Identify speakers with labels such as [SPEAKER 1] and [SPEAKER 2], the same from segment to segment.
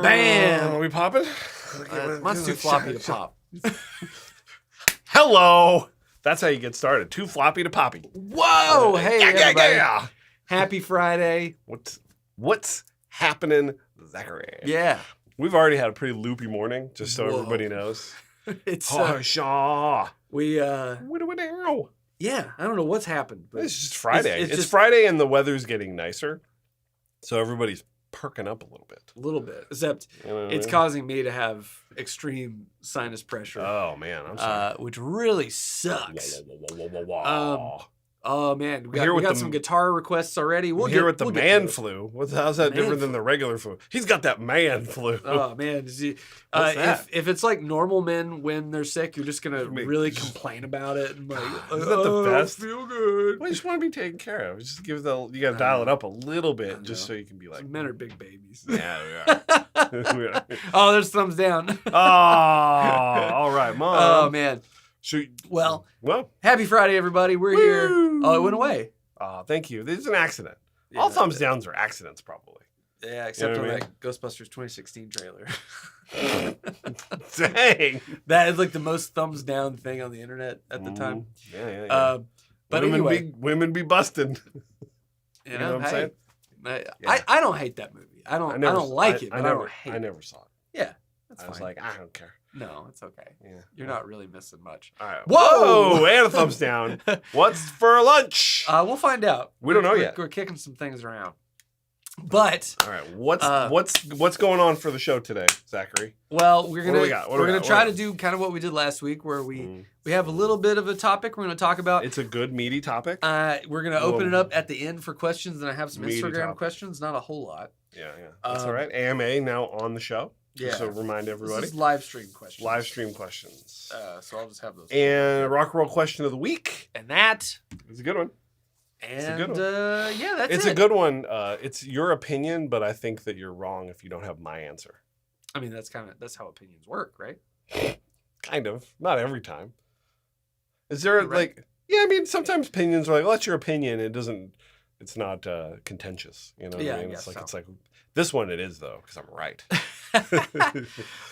[SPEAKER 1] Bam!
[SPEAKER 2] Are we popping?
[SPEAKER 1] Mine's too floppy to pop.
[SPEAKER 2] Hello. That's how you get started. Too floppy to poppy.
[SPEAKER 1] Whoa! Hey, everybody.
[SPEAKER 2] Yeah.
[SPEAKER 1] Happy Friday.
[SPEAKER 2] What's happening, Zachary?
[SPEAKER 1] Yeah.
[SPEAKER 2] We've already had a pretty loopy morning, just so
[SPEAKER 1] Whoa.
[SPEAKER 2] everybody knows.
[SPEAKER 1] It's
[SPEAKER 2] Shaw.
[SPEAKER 1] Yeah, I don't know what's happened. But
[SPEAKER 2] It's just Friday.
[SPEAKER 1] It's
[SPEAKER 2] It's
[SPEAKER 1] just
[SPEAKER 2] Friday and the weather's getting nicer. So everybody's perking up a little bit.
[SPEAKER 1] a little bit. Except
[SPEAKER 2] You know what I
[SPEAKER 1] it's
[SPEAKER 2] mean?
[SPEAKER 1] causing me to have extreme sinus pressure.
[SPEAKER 2] Oh, man. I'm sorry.
[SPEAKER 1] Which really sucks.
[SPEAKER 2] Wah.
[SPEAKER 1] Oh man, we
[SPEAKER 2] Here with
[SPEAKER 1] got
[SPEAKER 2] the-
[SPEAKER 1] some guitar requests already.
[SPEAKER 2] We're here with the
[SPEAKER 1] we'll get
[SPEAKER 2] man
[SPEAKER 1] to it.
[SPEAKER 2] flu. How's that
[SPEAKER 1] Man
[SPEAKER 2] different than
[SPEAKER 1] flu.
[SPEAKER 2] the regular flu? He's got that man flu.
[SPEAKER 1] Oh man,
[SPEAKER 2] What's that?
[SPEAKER 1] if it's like normal men when they're sick, you're just gonna
[SPEAKER 2] Me-
[SPEAKER 1] really complain about it and like,
[SPEAKER 2] Isn't that the best?
[SPEAKER 1] I feel good.
[SPEAKER 2] Well, you just want to be taken care of. Just you got to dial it up a little bit just so you can be like,
[SPEAKER 1] Men are big babies.
[SPEAKER 2] yeah, we are. We are.
[SPEAKER 1] Oh, there's thumbs down.
[SPEAKER 2] Oh, all right, Mom.
[SPEAKER 1] Oh man.
[SPEAKER 2] Well,
[SPEAKER 1] Happy Friday, everybody. We're here. Oh, it went away.
[SPEAKER 2] Thank you. This is an accident.
[SPEAKER 1] Yeah,
[SPEAKER 2] All thumbs downs are accidents, probably.
[SPEAKER 1] Yeah, except
[SPEAKER 2] You know
[SPEAKER 1] on
[SPEAKER 2] what I
[SPEAKER 1] that Ghostbusters 2016 trailer.
[SPEAKER 2] Dang.
[SPEAKER 1] That is like the most thumbs down thing on the internet at the time.
[SPEAKER 2] Yeah.
[SPEAKER 1] But
[SPEAKER 2] women
[SPEAKER 1] anyway,
[SPEAKER 2] women be busting.
[SPEAKER 1] you
[SPEAKER 2] know what I'm saying?
[SPEAKER 1] I don't hate that movie. I don't like it, but I don't hate
[SPEAKER 2] I
[SPEAKER 1] it.
[SPEAKER 2] never saw it.
[SPEAKER 1] Yeah, that's
[SPEAKER 2] I
[SPEAKER 1] fine.
[SPEAKER 2] was like, I don't care.
[SPEAKER 1] No, it's okay.
[SPEAKER 2] Yeah.
[SPEAKER 1] You're not really missing much.
[SPEAKER 2] All right.
[SPEAKER 1] Whoa!
[SPEAKER 2] Whoa! And a thumbs down. What's for lunch?
[SPEAKER 1] We'll find out.
[SPEAKER 2] We don't know yet.
[SPEAKER 1] We're kicking some things around. But
[SPEAKER 2] All right. What's going on for the show today, Zachary?
[SPEAKER 1] well, we're
[SPEAKER 2] What do
[SPEAKER 1] gonna
[SPEAKER 2] we got? What do
[SPEAKER 1] we're
[SPEAKER 2] we
[SPEAKER 1] gonna
[SPEAKER 2] got?
[SPEAKER 1] try
[SPEAKER 2] What-
[SPEAKER 1] to do kind of what we did last week, where we have a little bit of a topic we're gonna talk about.
[SPEAKER 2] It's a good meaty topic.
[SPEAKER 1] We're gonna open it up at the end for questions, and I have some
[SPEAKER 2] Meaty
[SPEAKER 1] Instagram
[SPEAKER 2] topic.
[SPEAKER 1] questions. Not a whole lot.
[SPEAKER 2] Yeah. That's all right. AMA now on the show.
[SPEAKER 1] Yeah.
[SPEAKER 2] Just to remind everybody.
[SPEAKER 1] This is live stream questions.
[SPEAKER 2] Live stream questions.
[SPEAKER 1] So I'll just have those.
[SPEAKER 2] And rock and roll question of the week.
[SPEAKER 1] And that.
[SPEAKER 2] It's a good one.
[SPEAKER 1] And
[SPEAKER 2] a good one.
[SPEAKER 1] Yeah, that's
[SPEAKER 2] It's
[SPEAKER 1] it.
[SPEAKER 2] a good one. It's your opinion, but I think that you're wrong if you don't have my answer.
[SPEAKER 1] I mean, that's how opinions work, right?
[SPEAKER 2] Kind of. Not every time. Is there
[SPEAKER 1] You're right.
[SPEAKER 2] yeah, I mean, sometimes opinions are like, well, that's your opinion. It's not contentious. You know what
[SPEAKER 1] Yeah,
[SPEAKER 2] I
[SPEAKER 1] I
[SPEAKER 2] mean?
[SPEAKER 1] guess
[SPEAKER 2] It's
[SPEAKER 1] so.
[SPEAKER 2] like this one it is though, because I'm right.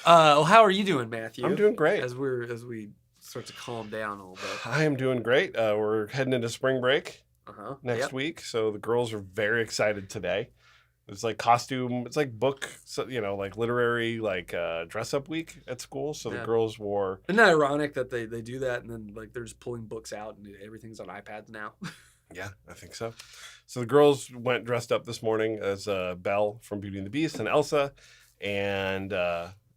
[SPEAKER 1] Well, how are you doing, Matthew?
[SPEAKER 2] I'm doing great.
[SPEAKER 1] As we start to calm down a little bit.
[SPEAKER 2] I am doing great. We're heading into spring break next
[SPEAKER 1] Yep.
[SPEAKER 2] week, so the girls are very excited today. It's like costume. It's like book, so, like literary, dress up week at school. So
[SPEAKER 1] Yeah.
[SPEAKER 2] the girls wore.
[SPEAKER 1] Isn't that ironic that they do that and then like they're just pulling books out and everything's on iPads now?
[SPEAKER 2] Yeah, I think so. So the girls went dressed up this morning as Belle from Beauty and the Beast and Elsa, and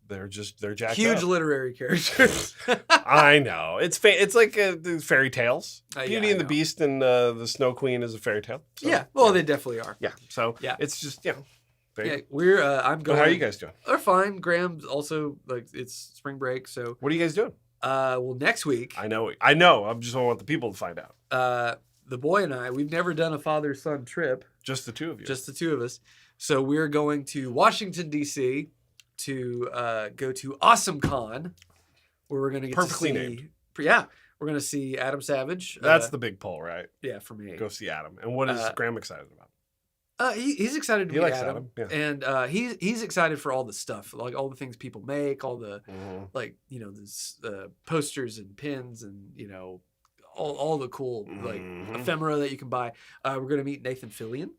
[SPEAKER 2] they're jacked
[SPEAKER 1] Huge
[SPEAKER 2] up.
[SPEAKER 1] literary characters.
[SPEAKER 2] I know it's like the fairy tales.
[SPEAKER 1] Yeah,
[SPEAKER 2] Beauty
[SPEAKER 1] I
[SPEAKER 2] and the
[SPEAKER 1] know.
[SPEAKER 2] Beast and the Snow Queen is a fairy tale. So,
[SPEAKER 1] Yeah, well, they definitely are.
[SPEAKER 2] yeah. So
[SPEAKER 1] Yeah.
[SPEAKER 2] it's just
[SPEAKER 1] Yeah,
[SPEAKER 2] very-
[SPEAKER 1] we're. I'm
[SPEAKER 2] But
[SPEAKER 1] going.
[SPEAKER 2] how are you guys doing?
[SPEAKER 1] They're fine. Graham's also like it's spring break, so
[SPEAKER 2] What are you guys doing?
[SPEAKER 1] well next week.
[SPEAKER 2] I know. I just want the people to find out.
[SPEAKER 1] The boy and I, we've never done a father-son trip,
[SPEAKER 2] Just the two of you.
[SPEAKER 1] just the two of us. So we're going to Washington D.C. to go to AwesomeCon, where we're going to get
[SPEAKER 2] Perfectly
[SPEAKER 1] to see.
[SPEAKER 2] named.
[SPEAKER 1] Yeah, we're going to see Adam Savage.
[SPEAKER 2] That's the big pull, right?
[SPEAKER 1] yeah for me.
[SPEAKER 2] Go see Adam. And what is Graham excited about?
[SPEAKER 1] He's excited to
[SPEAKER 2] He
[SPEAKER 1] meet
[SPEAKER 2] likes
[SPEAKER 1] Adam,
[SPEAKER 2] Adam,
[SPEAKER 1] and he's excited for all the stuff, like all the things people make, all the
[SPEAKER 2] Mhm.
[SPEAKER 1] like this posters and pins and all the cool like
[SPEAKER 2] Mhm.
[SPEAKER 1] ephemera that you can buy. We're gonna meet Nathan Fillion,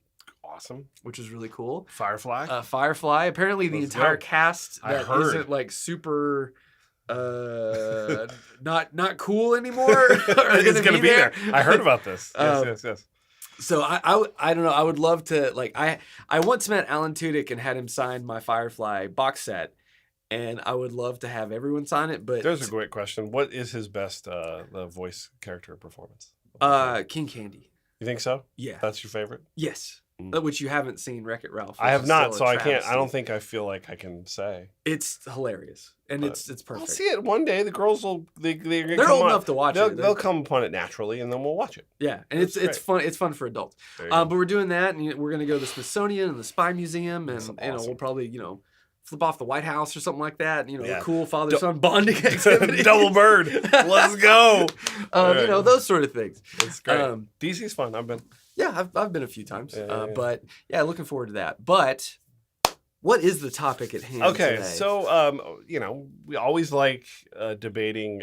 [SPEAKER 2] Awesome.
[SPEAKER 1] which is really cool.
[SPEAKER 2] Firefly.
[SPEAKER 1] Firefly. Apparently, the
[SPEAKER 2] Let's
[SPEAKER 1] entire
[SPEAKER 2] go.
[SPEAKER 1] cast
[SPEAKER 2] I
[SPEAKER 1] that
[SPEAKER 2] heard.
[SPEAKER 1] isn't like super not cool anymore.
[SPEAKER 2] It's gonna be there. I heard about this. Yes.
[SPEAKER 1] So I don't know. I would love to I once met Alan Tudyk and had him sign my Firefly box set, and I would love to have everyone sign it. But
[SPEAKER 2] There's a great question. What is his best the voice character performance?
[SPEAKER 1] King Candy.
[SPEAKER 2] You think so?
[SPEAKER 1] Yeah.
[SPEAKER 2] That's your favorite?
[SPEAKER 1] Yes.
[SPEAKER 2] Mm.
[SPEAKER 1] Which you haven't seen Wreck-It Ralph.
[SPEAKER 2] I
[SPEAKER 1] which
[SPEAKER 2] have
[SPEAKER 1] is
[SPEAKER 2] not,
[SPEAKER 1] still
[SPEAKER 2] so
[SPEAKER 1] a
[SPEAKER 2] I can't. I
[SPEAKER 1] travesty.
[SPEAKER 2] don't think I feel like I can say.
[SPEAKER 1] It's hilarious and
[SPEAKER 2] But
[SPEAKER 1] it's perfect.
[SPEAKER 2] I'll see it one day. The girls will.
[SPEAKER 1] They're old enough to watch it.
[SPEAKER 2] They'll come upon it naturally, and then we'll watch it.
[SPEAKER 1] Yeah, and
[SPEAKER 2] That's
[SPEAKER 1] it's fun. It's fun for adults.
[SPEAKER 2] There you go.
[SPEAKER 1] But we're doing that, and we're gonna go to the Smithsonian and the Spy Museum, and
[SPEAKER 2] That's
[SPEAKER 1] we'll
[SPEAKER 2] awesome.
[SPEAKER 1] probably flip off the White House or something like that.
[SPEAKER 2] Yeah.
[SPEAKER 1] A cool father-son bonding activity.
[SPEAKER 2] Double bird. Let's go.
[SPEAKER 1] Those sort of things.
[SPEAKER 2] It's great. DC's fun. I've been.
[SPEAKER 1] Yeah, I've been a few times.
[SPEAKER 2] Yeah.
[SPEAKER 1] But yeah, looking forward to that. But what is the topic at hand
[SPEAKER 2] Okay,
[SPEAKER 1] today?
[SPEAKER 2] so we always like debating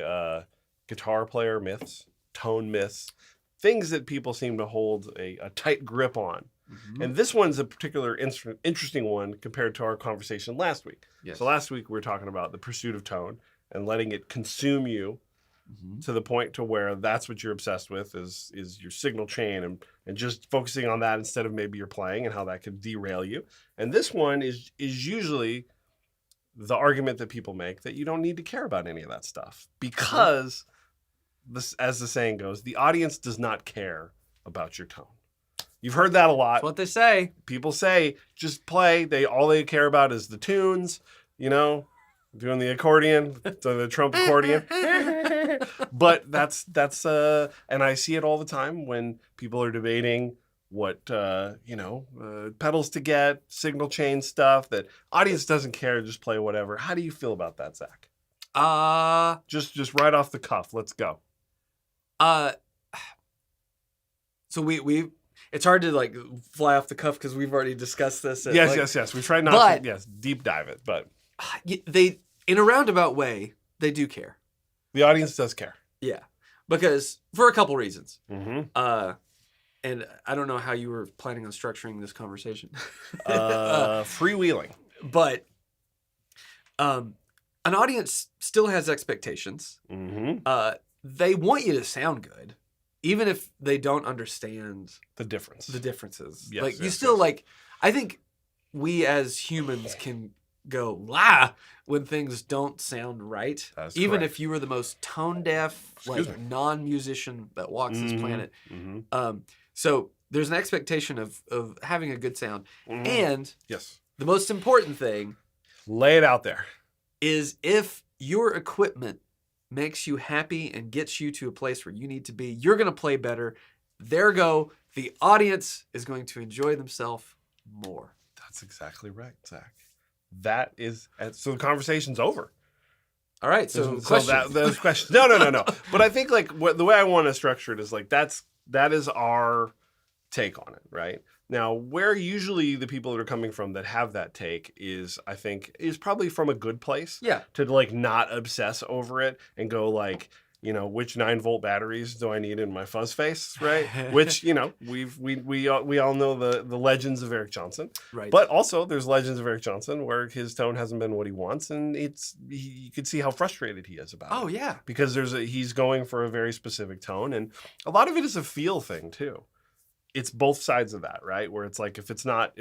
[SPEAKER 2] guitar player myths, tone myths, things that people seem to hold a tight grip on.
[SPEAKER 1] Mhm.
[SPEAKER 2] And this one's a particular interesting one compared to our conversation last week.
[SPEAKER 1] Yes.
[SPEAKER 2] So last week we were talking about the pursuit of tone and letting it consume you to the point to where that's what you're obsessed with is your signal chain and just focusing on that instead of maybe your playing and how that could derail you. And this one is usually the argument that people make that you don't need to care about any of that stuff because this, as the saying goes, the audience does not care about your tone. You've heard that a lot.
[SPEAKER 1] That's what they say.
[SPEAKER 2] People say just play. All they care about is the tunes, doing the accordion, the Trump accordion. But that's and I see it all the time when people are debating what pedals to get, signal chain stuff. That audience doesn't care, just play whatever. How do you feel about that, Zach? Just right off the cuff, let's go.
[SPEAKER 1] So we it's hard to like fly off the cuff because we've already discussed this.
[SPEAKER 2] Yes. We try not to deep dive it, but
[SPEAKER 1] they in a roundabout way they do care.
[SPEAKER 2] The audience does care.
[SPEAKER 1] Yeah, because for a couple reasons.
[SPEAKER 2] Mm-hmm.
[SPEAKER 1] And I don't know how you were planning on structuring this conversation.
[SPEAKER 2] Freewheeling.
[SPEAKER 1] But an audience still has expectations.
[SPEAKER 2] Mm-hmm.
[SPEAKER 1] They want you to sound good, even if they don't understand
[SPEAKER 2] the differences.
[SPEAKER 1] Yes, like you still like. I think we as humans can go when things don't sound right.
[SPEAKER 2] That's
[SPEAKER 1] even
[SPEAKER 2] correct.
[SPEAKER 1] if you were the most tone deaf, non-musician that walks this planet.
[SPEAKER 2] Mm-hmm.
[SPEAKER 1] So there's an expectation of having a good sound.
[SPEAKER 2] Mm-hmm.
[SPEAKER 1] And
[SPEAKER 2] yes,
[SPEAKER 1] the most important thing,
[SPEAKER 2] lay it out there,
[SPEAKER 1] is if your equipment makes you happy and gets you to a place where you need to be, you're going to play better. The audience is going to enjoy themselves more.
[SPEAKER 2] That's exactly right, Zach. That is, so the conversation's over.
[SPEAKER 1] All right, so questions.
[SPEAKER 2] Those questions. No. But I think the way I want to structure it is that is our take on it, right? Now, where usually the people that are coming from that have that take is probably from a good place.
[SPEAKER 1] Yeah.
[SPEAKER 2] To not obsess over it and go which 9-volt batteries do I need in my fuzz face, right? Which, we all know the legends of Eric Johnson.
[SPEAKER 1] Right.
[SPEAKER 2] But also there's legends of Eric Johnson where his tone hasn't been what he wants, and you could see how frustrated he is about it.
[SPEAKER 1] Oh, yeah.
[SPEAKER 2] Because he's going for a very specific tone, and a lot of it is a feel thing too. It's both sides of that, right? Where it's like it's not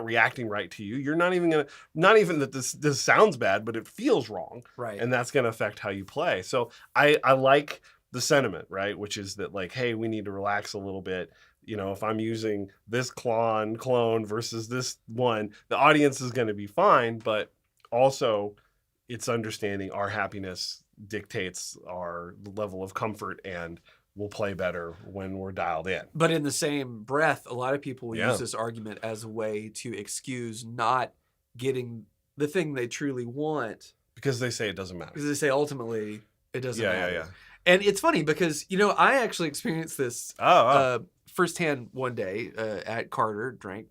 [SPEAKER 2] reacting right to you, you're not even that this sounds bad, but it feels wrong.
[SPEAKER 1] Right.
[SPEAKER 2] And that's gonna affect how you play. So I like the sentiment, right? Which is that hey, we need to relax a little bit. If I'm using this clone versus this one, the audience is gonna be fine, but also it's understanding our happiness dictates our level of comfort, and we'll play better when we're dialed in.
[SPEAKER 1] But in the same breath, a lot of people will use this argument as a way to excuse not getting the thing they truly want.
[SPEAKER 2] Because they say it doesn't matter.
[SPEAKER 1] Because they say ultimately it doesn't matter.
[SPEAKER 2] Yeah.
[SPEAKER 1] And it's funny because, I actually experienced this firsthand one day at Carter, drank.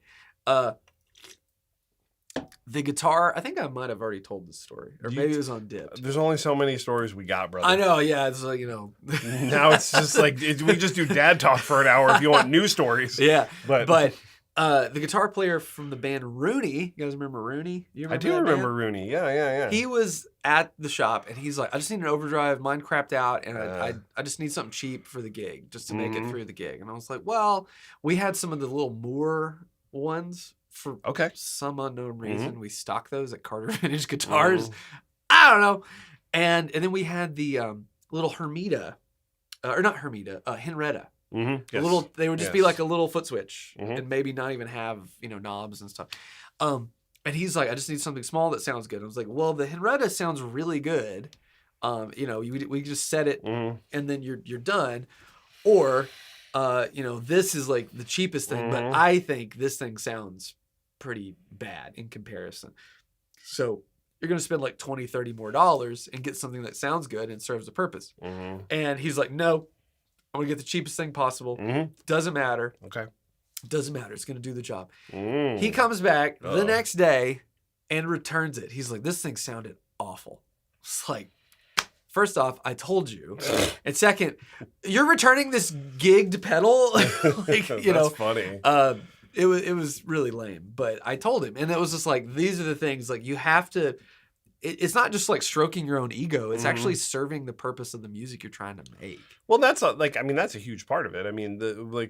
[SPEAKER 1] The guitar, I think I might have already told this story. Or maybe it was on Dipped.
[SPEAKER 2] There's only so many stories we got, brother.
[SPEAKER 1] I know, yeah. It's like,
[SPEAKER 2] Now it's just we just do dad talk for an hour if you want new stories.
[SPEAKER 1] Yeah. But the guitar player from the band Rooney, you guys remember Rooney?
[SPEAKER 2] I do remember Rooney. Yeah.
[SPEAKER 1] He was at the shop and he's like, I just need an overdrive. Mine crapped out and I just need something cheap for the gig just to make it through the gig. And I was like, well, we had some of the little Moore ones. For some unknown reason, we stocked those at Carter Vintage Guitars. I don't know. And then we had the little Henretta.
[SPEAKER 2] Yes.
[SPEAKER 1] They would just be like a little foot switch and maybe not even have, knobs and stuff. And he's like, I just need something small that sounds good. I was like, well, the Henretta sounds really good. We just set it and then you're done. Or, this is like the cheapest thing, but I think this thing sounds pretty bad in comparison. So you're going to spend like $20-30 more and get something that sounds good and serves a purpose. And he's like, no, I'm going to get the cheapest thing possible. Doesn't matter.
[SPEAKER 2] Okay.
[SPEAKER 1] Doesn't matter. It's going to do the job. He comes back the next day and returns it. He's like, this thing sounded awful. It's like, first off, I told you. And second, you're returning this gigged pedal? Like, you know,
[SPEAKER 2] That's funny.
[SPEAKER 1] It was really lame, but I told him. And it was just like, these are the things, like, you have to, it's not just like stroking your own ego. It's actually serving the purpose of the music you're trying to make.
[SPEAKER 2] Well, that's that's a huge part of it. I mean,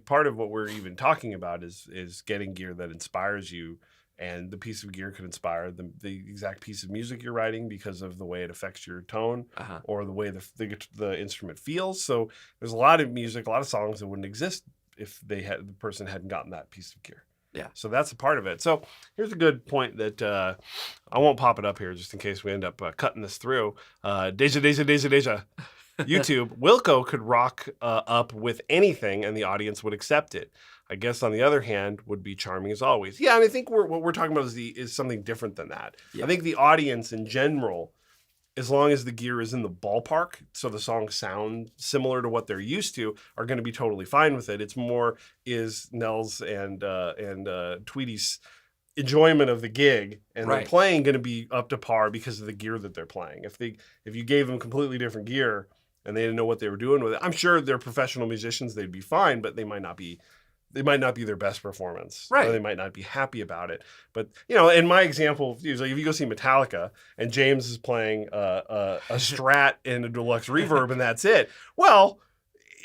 [SPEAKER 2] part of what we're even talking about is getting gear that inspires you, and the piece of gear could inspire the exact piece of music you're writing because of the way it affects your tone or the way the instrument feels. So there's a lot of music, a lot of songs that wouldn't exist if the person hadn't gotten that piece of gear.
[SPEAKER 1] Yeah.
[SPEAKER 2] So that's a part of it. So here's a good point that I won't pop it up here just in case we end up cutting this through. Deja. YouTube. Wilco could rock up with anything and the audience would accept it. I guess on the other hand would be charming as always. Yeah, and I think what we're talking about is something different than that. Yeah. I think the audience in general, as long as the gear is in the ballpark, so the songs sound similar to what they're used to, are going to be totally fine with it. It's more is Nels and Tweety's enjoyment of the gig and their playing going to be up to par because of the gear that they're playing. If you gave them completely different gear and they didn't know what they were doing with it, I'm sure they're professional musicians, they'd be fine, but they might not be their best performance. Right. Or they might not be happy about it. But, you know, in my example, like if you go see Metallica and James is playing a Strat and a deluxe reverb and that's it, well,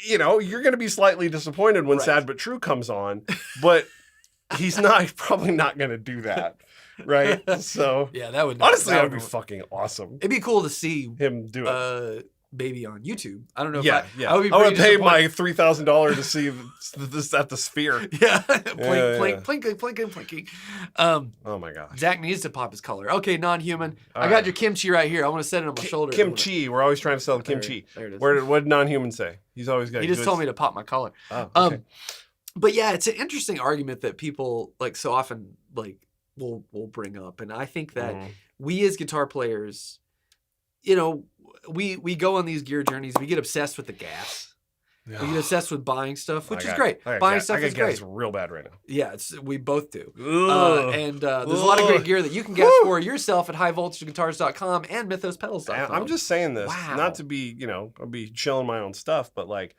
[SPEAKER 2] you know, you're going to be slightly disappointed when Sad But True comes on, but he's probably not going to do that. Right? So,
[SPEAKER 1] yeah, that would
[SPEAKER 2] that would be fucking awesome.
[SPEAKER 1] It'd be cool to see
[SPEAKER 2] him do it.
[SPEAKER 1] Baby on YouTube. I don't know if
[SPEAKER 2] I would pay my $3,000 to see this at the Sphere.
[SPEAKER 1] Yeah. Plinking.
[SPEAKER 2] Oh my gosh.
[SPEAKER 1] Zach needs to pop his color. Okay, non-human. I got your kimchi right here. I want to set it on my shoulder.
[SPEAKER 2] Kimchi. We're always trying to sell kimchi. There it is. What did non-human say? He's always got.
[SPEAKER 1] He just told me to pop my collar.
[SPEAKER 2] Oh, okay.
[SPEAKER 1] But yeah, it's an interesting argument that people like so often like will bring up, and I think that we as guitar players, you know, we go on these gear journeys. We get obsessed with the gas. We get obsessed with buying stuff, which is great. Buying stuff is great.
[SPEAKER 2] Gas real bad right now.
[SPEAKER 1] Yeah, we both do. And there's a lot of great gear that you can get for yourself at highvoltageguitars.com and mythospedals.com.
[SPEAKER 2] I'm just saying this, not to be, you know, I'll be shilling my own stuff, but like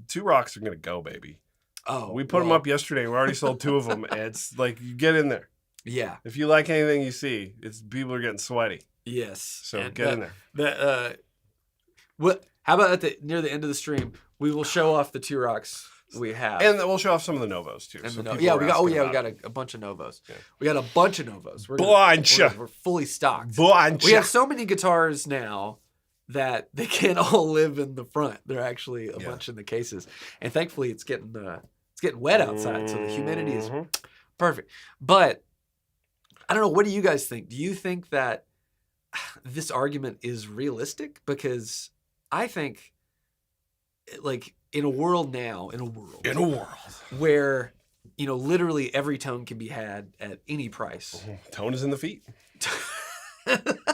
[SPEAKER 2] Two Rocks are gonna go, baby.
[SPEAKER 1] Oh,
[SPEAKER 2] we put them up yesterday. We already sold 2 of them. And it's like you get in there.
[SPEAKER 1] Yeah.
[SPEAKER 2] If you like anything you see, people are getting sweaty.
[SPEAKER 1] Yes.
[SPEAKER 2] So get in there.
[SPEAKER 1] How about near the end of the stream, we will show off the 2 Rocks we have,
[SPEAKER 2] and we'll show off some of the Novos too.
[SPEAKER 1] And we got a bunch of Novos. Yeah. We got a bunch of Novos. We're fully stocked. We have so many guitars now that they can't all live in the front. They're actually a bunch in the cases, and thankfully it's getting wet outside, so the humidity is perfect. But I don't know. What do you guys think? Do you think that this argument is realistic? Because I think, like, in a world where, you know, literally every tone can be had at any price.
[SPEAKER 2] Tone is in the feet.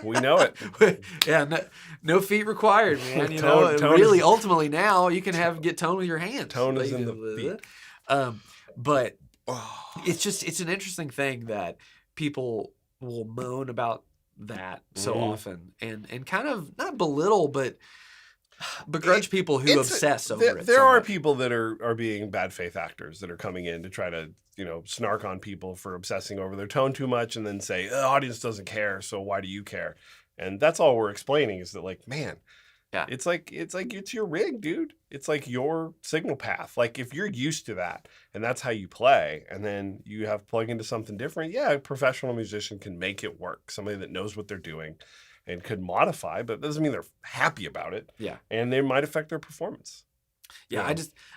[SPEAKER 2] We know it.
[SPEAKER 1] Yeah, no feet required, man. You know, really, ultimately now you can get tone with your hands.
[SPEAKER 2] Tone is in the feet.
[SPEAKER 1] But it's an interesting thing that people will moan about that so often and kind of not belittle, but begrudge people who obsess over it.
[SPEAKER 2] There are people that are being bad faith actors that are coming in to try to, you know, snark on people for obsessing over their tone too much and then say, the audience doesn't care, so why do you care? And that's all we're explaining is that, like, man, it's like it's your rig, dude. It's like your signal path. Like, if you're used to that and that's how you play, and then you have plug into something different, a professional musician can make it work. Somebody that knows what they're doing and could modify, but that doesn't mean they're happy about it.
[SPEAKER 1] Yeah.
[SPEAKER 2] And they might affect their performance.
[SPEAKER 1] Yeah,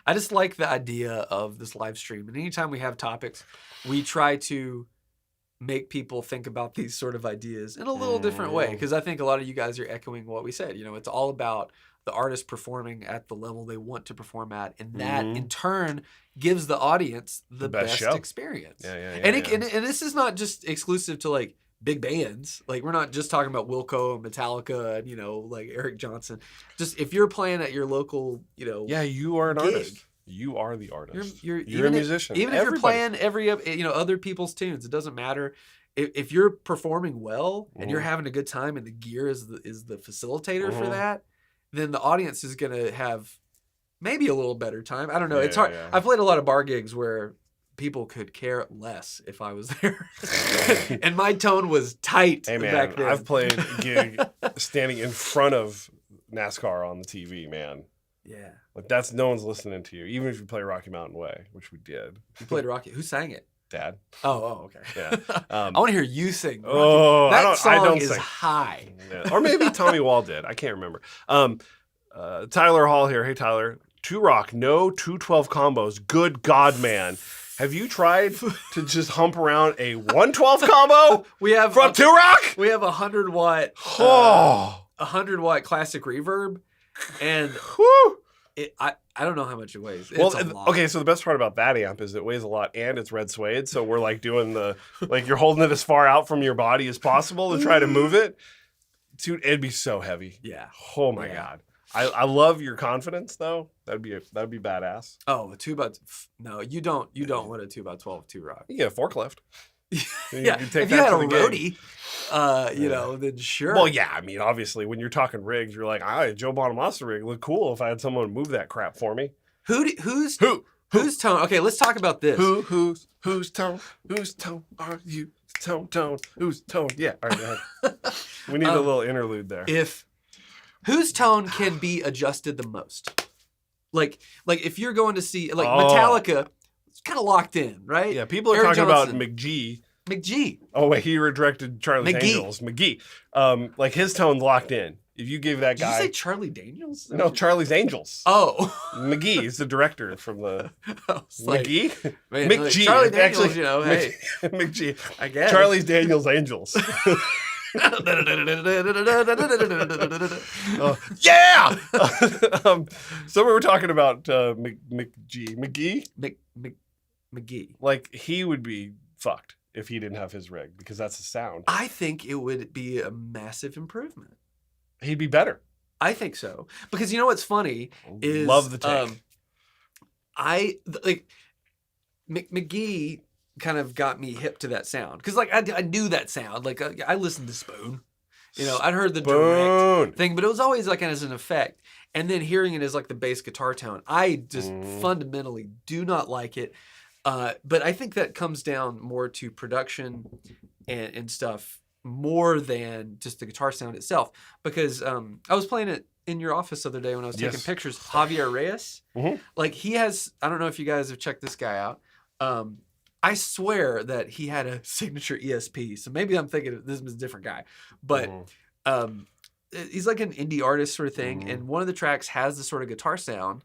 [SPEAKER 1] I just like the idea of this live stream. And anytime we have topics, we try to make people think about these sort of ideas in a little different way. Because I think a lot of you guys are echoing what we said. You know, it's all about the artist performing at the level they want to perform at. And that, in turn, gives the audience the best experience. And this is not just exclusive to, like, big bands. Like, we're not just talking about Wilco and Metallica and, you know, like Eric Johnson. Just if you're playing at your local, you know,
[SPEAKER 2] you are an artist. You are the artist.
[SPEAKER 1] You're
[SPEAKER 2] a musician.
[SPEAKER 1] Even if you're playing other people's tunes, it doesn't matter. If you're performing well and you're having a good time and the gear is the facilitator for that, then the audience is gonna have maybe a little better time. I don't know. It's hard. Yeah. I've played a lot of bar gigs where people could care less if I was there, and my tone was tight.
[SPEAKER 2] Hey man,
[SPEAKER 1] back then.
[SPEAKER 2] I've played a gig standing in front of NASCAR on the TV, man.
[SPEAKER 1] Yeah,
[SPEAKER 2] like that's no one's listening to you, even if you play Rocky Mountain Way, which we did.
[SPEAKER 1] You played Rocky. Who sang it?
[SPEAKER 2] Dad.
[SPEAKER 1] Oh, okay.
[SPEAKER 2] Yeah.
[SPEAKER 1] I want to hear you sing. Rocky.
[SPEAKER 2] Oh,
[SPEAKER 1] that
[SPEAKER 2] I don't
[SPEAKER 1] is
[SPEAKER 2] sing.
[SPEAKER 1] High.
[SPEAKER 2] Yeah. Or maybe Tommy Wall did. I can't remember. Tyler Hall here. Hey Tyler. 2Rock, no 212 combos. Good God, man. Have you tried to just hump around a 112 combo?
[SPEAKER 1] We have
[SPEAKER 2] from 2Rock.
[SPEAKER 1] We have 100 watt. 100 watt classic reverb, and I don't know how much it weighs. It's a lot.
[SPEAKER 2] Okay, so the best part about that amp is it weighs a lot and it's red suede. So we're like doing you're holding it as far out from your body as possible to try to move it. Dude, it'd be so heavy.
[SPEAKER 1] Yeah.
[SPEAKER 2] Oh my God. I love your confidence though. That'd be badass.
[SPEAKER 1] Oh, a 2x no, you don't want a 2x12 2Rock.
[SPEAKER 2] You get a forklift.
[SPEAKER 1] Yeah, if you had a roadie, then sure.
[SPEAKER 2] Well, yeah, I mean, obviously, when you're talking rigs, you're like, Joe Bonamassa rig look cool if I had someone move that crap for me.
[SPEAKER 1] Whose tone? Okay, let's talk about this.
[SPEAKER 2] Whose tone? Whose tone are you? Tone. Whose tone? Yeah. All right, go ahead. We need a little interlude there.
[SPEAKER 1] Whose tone can be adjusted the most? Like if you're going to see Metallica, it's kind of locked in, right?
[SPEAKER 2] Yeah, people are talking about McGee. Oh wait, he redirected Charlie's Angels. McGee. Like his tone's locked in. If you give that guy,
[SPEAKER 1] did you say Charlie Daniels?
[SPEAKER 2] No, Charlie's Angels.
[SPEAKER 1] Oh,
[SPEAKER 2] McGee is the director from the McGee.
[SPEAKER 1] Man,
[SPEAKER 2] McGee.
[SPEAKER 1] Charlie Daniels, actually, hey,
[SPEAKER 2] McGee.
[SPEAKER 1] I guess
[SPEAKER 2] Charlie's Daniels Angels. Yeah. So we were talking about McGee. Like he would be fucked if he didn't have his rig because that's the sound.
[SPEAKER 1] I think it would be a massive improvement.
[SPEAKER 2] He'd be better.
[SPEAKER 1] I think so because you know what's funny is
[SPEAKER 2] love the take.
[SPEAKER 1] McGee kind of got me hip to that sound because I knew that sound. Like I listened to Spoon. I'd heard the direct thing, but it was always like as an effect. And then hearing it as like the bass guitar tone, I just fundamentally do not like it. But I think that comes down more to production and stuff more than just the guitar sound itself. Because I was playing it in your office the other day when I was taking pictures. Javier Reyes, like he has, I don't know if you guys have checked this guy out. I swear that he had a signature ESP. So maybe I'm thinking this is a different guy. But he's like an indie artist sort of thing. And one of the tracks has this sort of guitar sound.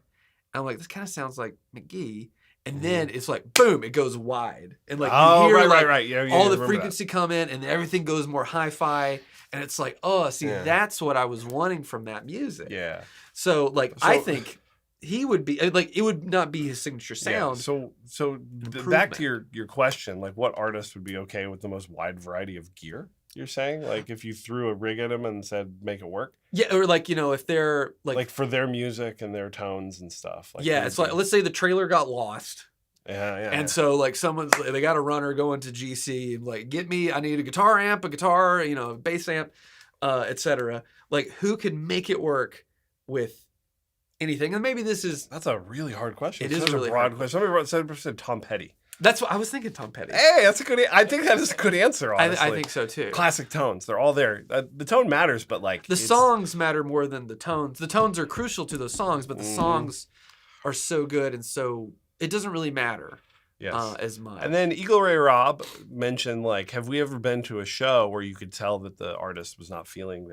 [SPEAKER 1] And I'm like, this kind of sounds like McGee. And then it's like, boom, it goes wide. And like you hear
[SPEAKER 2] right. Yeah,
[SPEAKER 1] all the frequency come in and everything goes more hi-fi. And it's like, that's what I was wanting from that music.
[SPEAKER 2] Yeah.
[SPEAKER 1] So I think he would be like, it would not be his signature sound.
[SPEAKER 2] Yeah. So back to your question, like what artist would be okay with the most wide variety of gear? You're saying like if you threw a rig at them and said make it work?
[SPEAKER 1] Yeah, or like if they're like
[SPEAKER 2] for their music and their tones and stuff. Like
[SPEAKER 1] it's like let's say the trailer got lost.
[SPEAKER 2] Yeah.
[SPEAKER 1] And so like they got a runner going to GC and like I need a guitar amp, a guitar, a bass amp, etc. Like who can make it work with anything? And maybe that's
[SPEAKER 2] a really hard question.
[SPEAKER 1] It is
[SPEAKER 2] such
[SPEAKER 1] a really
[SPEAKER 2] broad
[SPEAKER 1] hard
[SPEAKER 2] question. Somebody said Tom Petty.
[SPEAKER 1] That's what I was thinking. Tom Petty.
[SPEAKER 2] Hey, that's a good. I think that is a good answer. Honestly,
[SPEAKER 1] I think so too.
[SPEAKER 2] Classic tones, they're all there. The tone matters, but like
[SPEAKER 1] the songs matter more than the tones. The tones are crucial to those songs, but the songs are so good and so it doesn't really matter.
[SPEAKER 2] Yes.
[SPEAKER 1] As much.
[SPEAKER 2] And then Eagle Ray Rob mentioned like, have we ever been to a show where you could tell that the artist was not feeling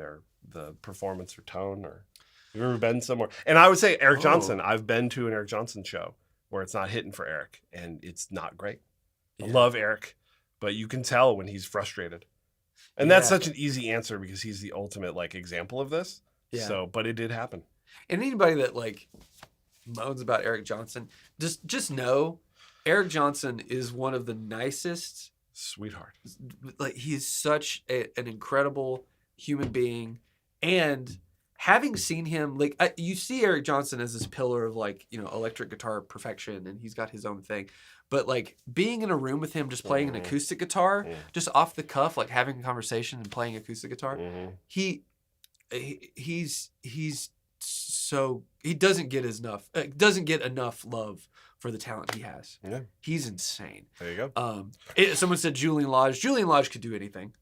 [SPEAKER 2] the performance or tone, or have you ever been somewhere? And I would say Eric Johnson. I've been to an Eric Johnson show where it's not hitting for Eric and it's not great. I love Eric, but you can tell when he's frustrated. And that's such an easy answer because he's the ultimate like example of this. Yeah. So, but it did happen.
[SPEAKER 1] And anybody that like moans about Eric Johnson, just know Eric Johnson is one of the nicest
[SPEAKER 2] sweetheart.
[SPEAKER 1] Like he's such an incredible human being and having seen him, like you see Eric Johnson as this pillar of like, you know, electric guitar perfection, and he's got his own thing. But like being in a room with him, just playing an acoustic guitar, just off the cuff, like having a conversation and playing acoustic guitar, he's so he doesn't get enough love for the talent he has. Yeah, he's insane.
[SPEAKER 2] There you go.
[SPEAKER 1] Someone said Julian Lodge. Julian Lodge could do anything.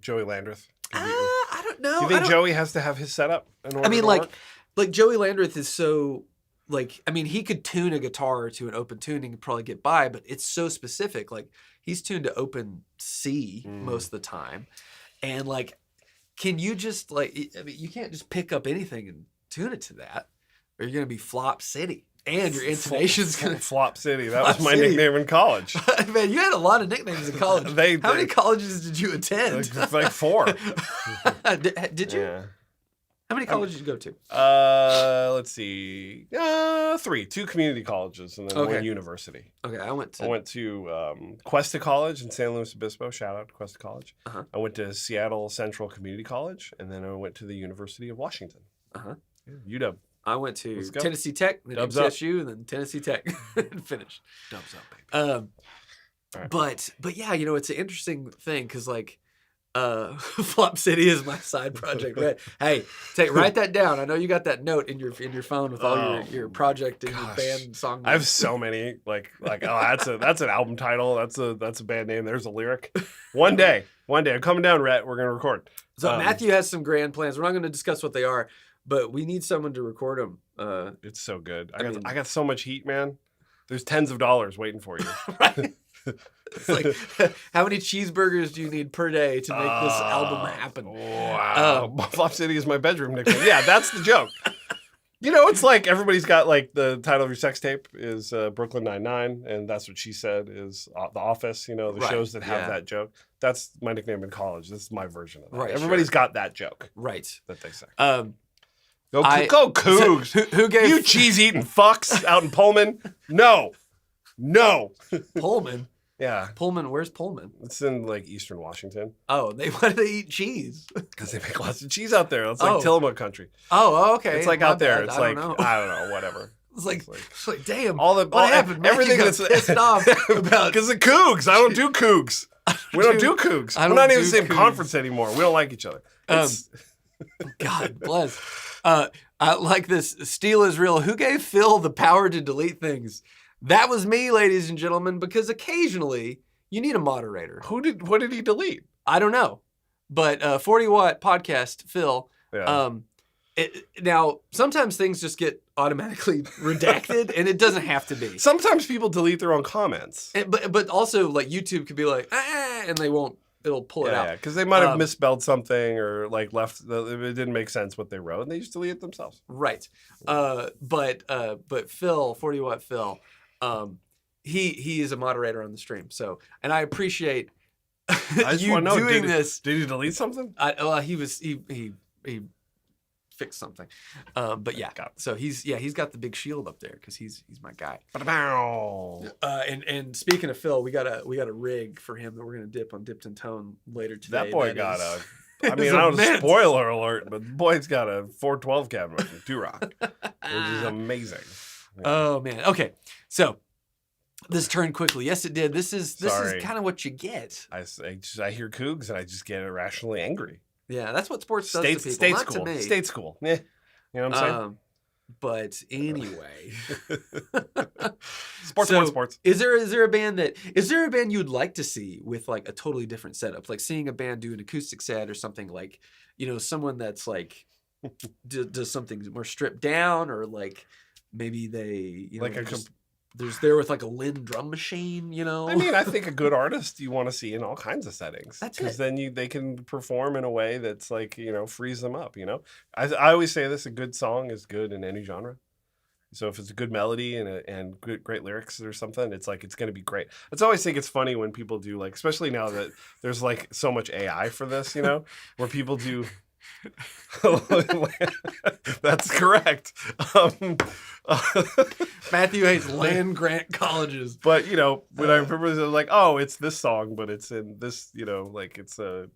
[SPEAKER 2] Joey Landreth.
[SPEAKER 1] I don't know.
[SPEAKER 2] Do you think Joey has to have his setup in order to
[SPEAKER 1] like,
[SPEAKER 2] work?
[SPEAKER 1] Like Joey Landreth is so, like, I mean, he could tune a guitar to an open tuning and probably get by, but it's so specific. Like, he's tuned to open C most of the time. And, like, can you just, like, I mean, you can't just pick up anything and tune it to that, or you're going to be Flop City. And your intonation's going to...
[SPEAKER 2] Flop City. That was my nickname in college.
[SPEAKER 1] Man, you had a lot of nicknames in college. How many colleges did you attend?
[SPEAKER 2] Like 4.
[SPEAKER 1] Did you? Yeah. How many colleges did you go
[SPEAKER 2] to? Let's see. 3. 2 community colleges and then 1 university.
[SPEAKER 1] Okay, I went
[SPEAKER 2] to Cuesta College in San Luis Obispo. Shout out to Cuesta College. I went to Seattle Central Community College, and then I went to the University of Washington. Yeah, UW.
[SPEAKER 1] I went to Tennessee Tech, then MTSU, and then Tennessee Tech, and finished.
[SPEAKER 2] Dubs up, baby.
[SPEAKER 1] But yeah, you know, it's an interesting thing because like, Flop City is my side project. Right? Hey, write that down. I know you got that note in your phone with all your project and your band song.
[SPEAKER 2] I have so many that's an album title. That's a band name. There's a lyric. One day, I'm coming down, Rhett. We're gonna record.
[SPEAKER 1] So Matthew has some grand plans. We're not going to discuss what they are. But we need someone to record them.
[SPEAKER 2] It's so good. I got so much heat, man. There's tens of dollars waiting for you.
[SPEAKER 1] Right? It's like, how many cheeseburgers do you need per day to make this album happen?
[SPEAKER 2] Wow. Flop City is my bedroom nickname. Yeah, that's the joke. You know, it's like everybody's got like the title of your sex tape is Brooklyn Nine-Nine, and That's What She Said is The Office, you know, the shows that have that joke. That's my nickname in college. This is my version of that. Right, everybody's got that joke.
[SPEAKER 1] Right.
[SPEAKER 2] That they say.
[SPEAKER 1] Go
[SPEAKER 2] Cougs.
[SPEAKER 1] Who gave
[SPEAKER 2] you cheese-eating fucks out in Pullman? No.
[SPEAKER 1] Pullman?
[SPEAKER 2] Yeah.
[SPEAKER 1] Pullman, where's Pullman?
[SPEAKER 2] It's in like Eastern Washington.
[SPEAKER 1] Oh, why do they eat cheese?
[SPEAKER 2] Because they make lots of cheese out there. It's like Tillamook country.
[SPEAKER 1] Oh, okay.
[SPEAKER 2] It's like out there. It's like, I don't know, whatever.
[SPEAKER 1] It's like damn.
[SPEAKER 2] What happened?
[SPEAKER 1] Everything that's pissed off about.
[SPEAKER 2] Because of Cougs. I don't do Cougs. We don't do Cougs. We're not even the same conference anymore. We don't like each other.
[SPEAKER 1] God bless. I like this. Steel is real. Who gave Phil the power to delete things? That was me, ladies and gentlemen, because occasionally you need a moderator.
[SPEAKER 2] What did he delete?
[SPEAKER 1] I don't know. But 40 Watt Podcast, Phil. Yeah. Now, sometimes things just get automatically redacted, and it doesn't have to be.
[SPEAKER 2] Sometimes people delete their own comments.
[SPEAKER 1] But also, like, YouTube could be like, and they won't. It'll pull it out. Yeah,
[SPEAKER 2] because they might have misspelled something or like left. It didn't make sense what they wrote, and they just delete it themselves.
[SPEAKER 1] Right. But Phil, 40 Watt Phil, he is a moderator on the stream. So, and I appreciate you doing this.
[SPEAKER 2] Did he delete something?
[SPEAKER 1] He fixed something. But yeah, so he's got the big shield up there because he's my guy. And speaking of Phil, we got a rig for him that we're gonna dip on Dipped in Tone later today.
[SPEAKER 2] That boy got a. I mean, I don't spoiler alert, but the boy's got a 412 cabinet from Durock, which is amazing.
[SPEAKER 1] Yeah. Oh man. Okay, so this turned quickly. Yes, it did. This is kind of what you get.
[SPEAKER 2] I hear Cougs and I just get irrationally angry.
[SPEAKER 1] Yeah, that's what sports does to people.
[SPEAKER 2] State school. Yeah. You know what I'm saying?
[SPEAKER 1] But anyway.
[SPEAKER 2] Sports.
[SPEAKER 1] Is there a band you'd like to see with like a totally different setup? Like seeing a band do an acoustic set or something, like, you know, someone that's like does something more stripped down, or like maybe they, you know, like there's there with like a Lynn drum machine, you know?
[SPEAKER 2] I mean, I think a good artist you want to see in all kinds of settings.
[SPEAKER 1] That's it.
[SPEAKER 2] Because then they can perform in a way that's like, you know, frees them up, you know? I always say this, a good song is good in any genre. So if it's a good melody and great lyrics or something, it's like, it's going to be great. I always think it's funny when people do, like, especially now that there's like so much AI for this, you know, where people do... That's correct.
[SPEAKER 1] Matthew hates land grant colleges,
[SPEAKER 2] but you know, when I remember like, oh, it's this song, but it's in this, you know, like it's a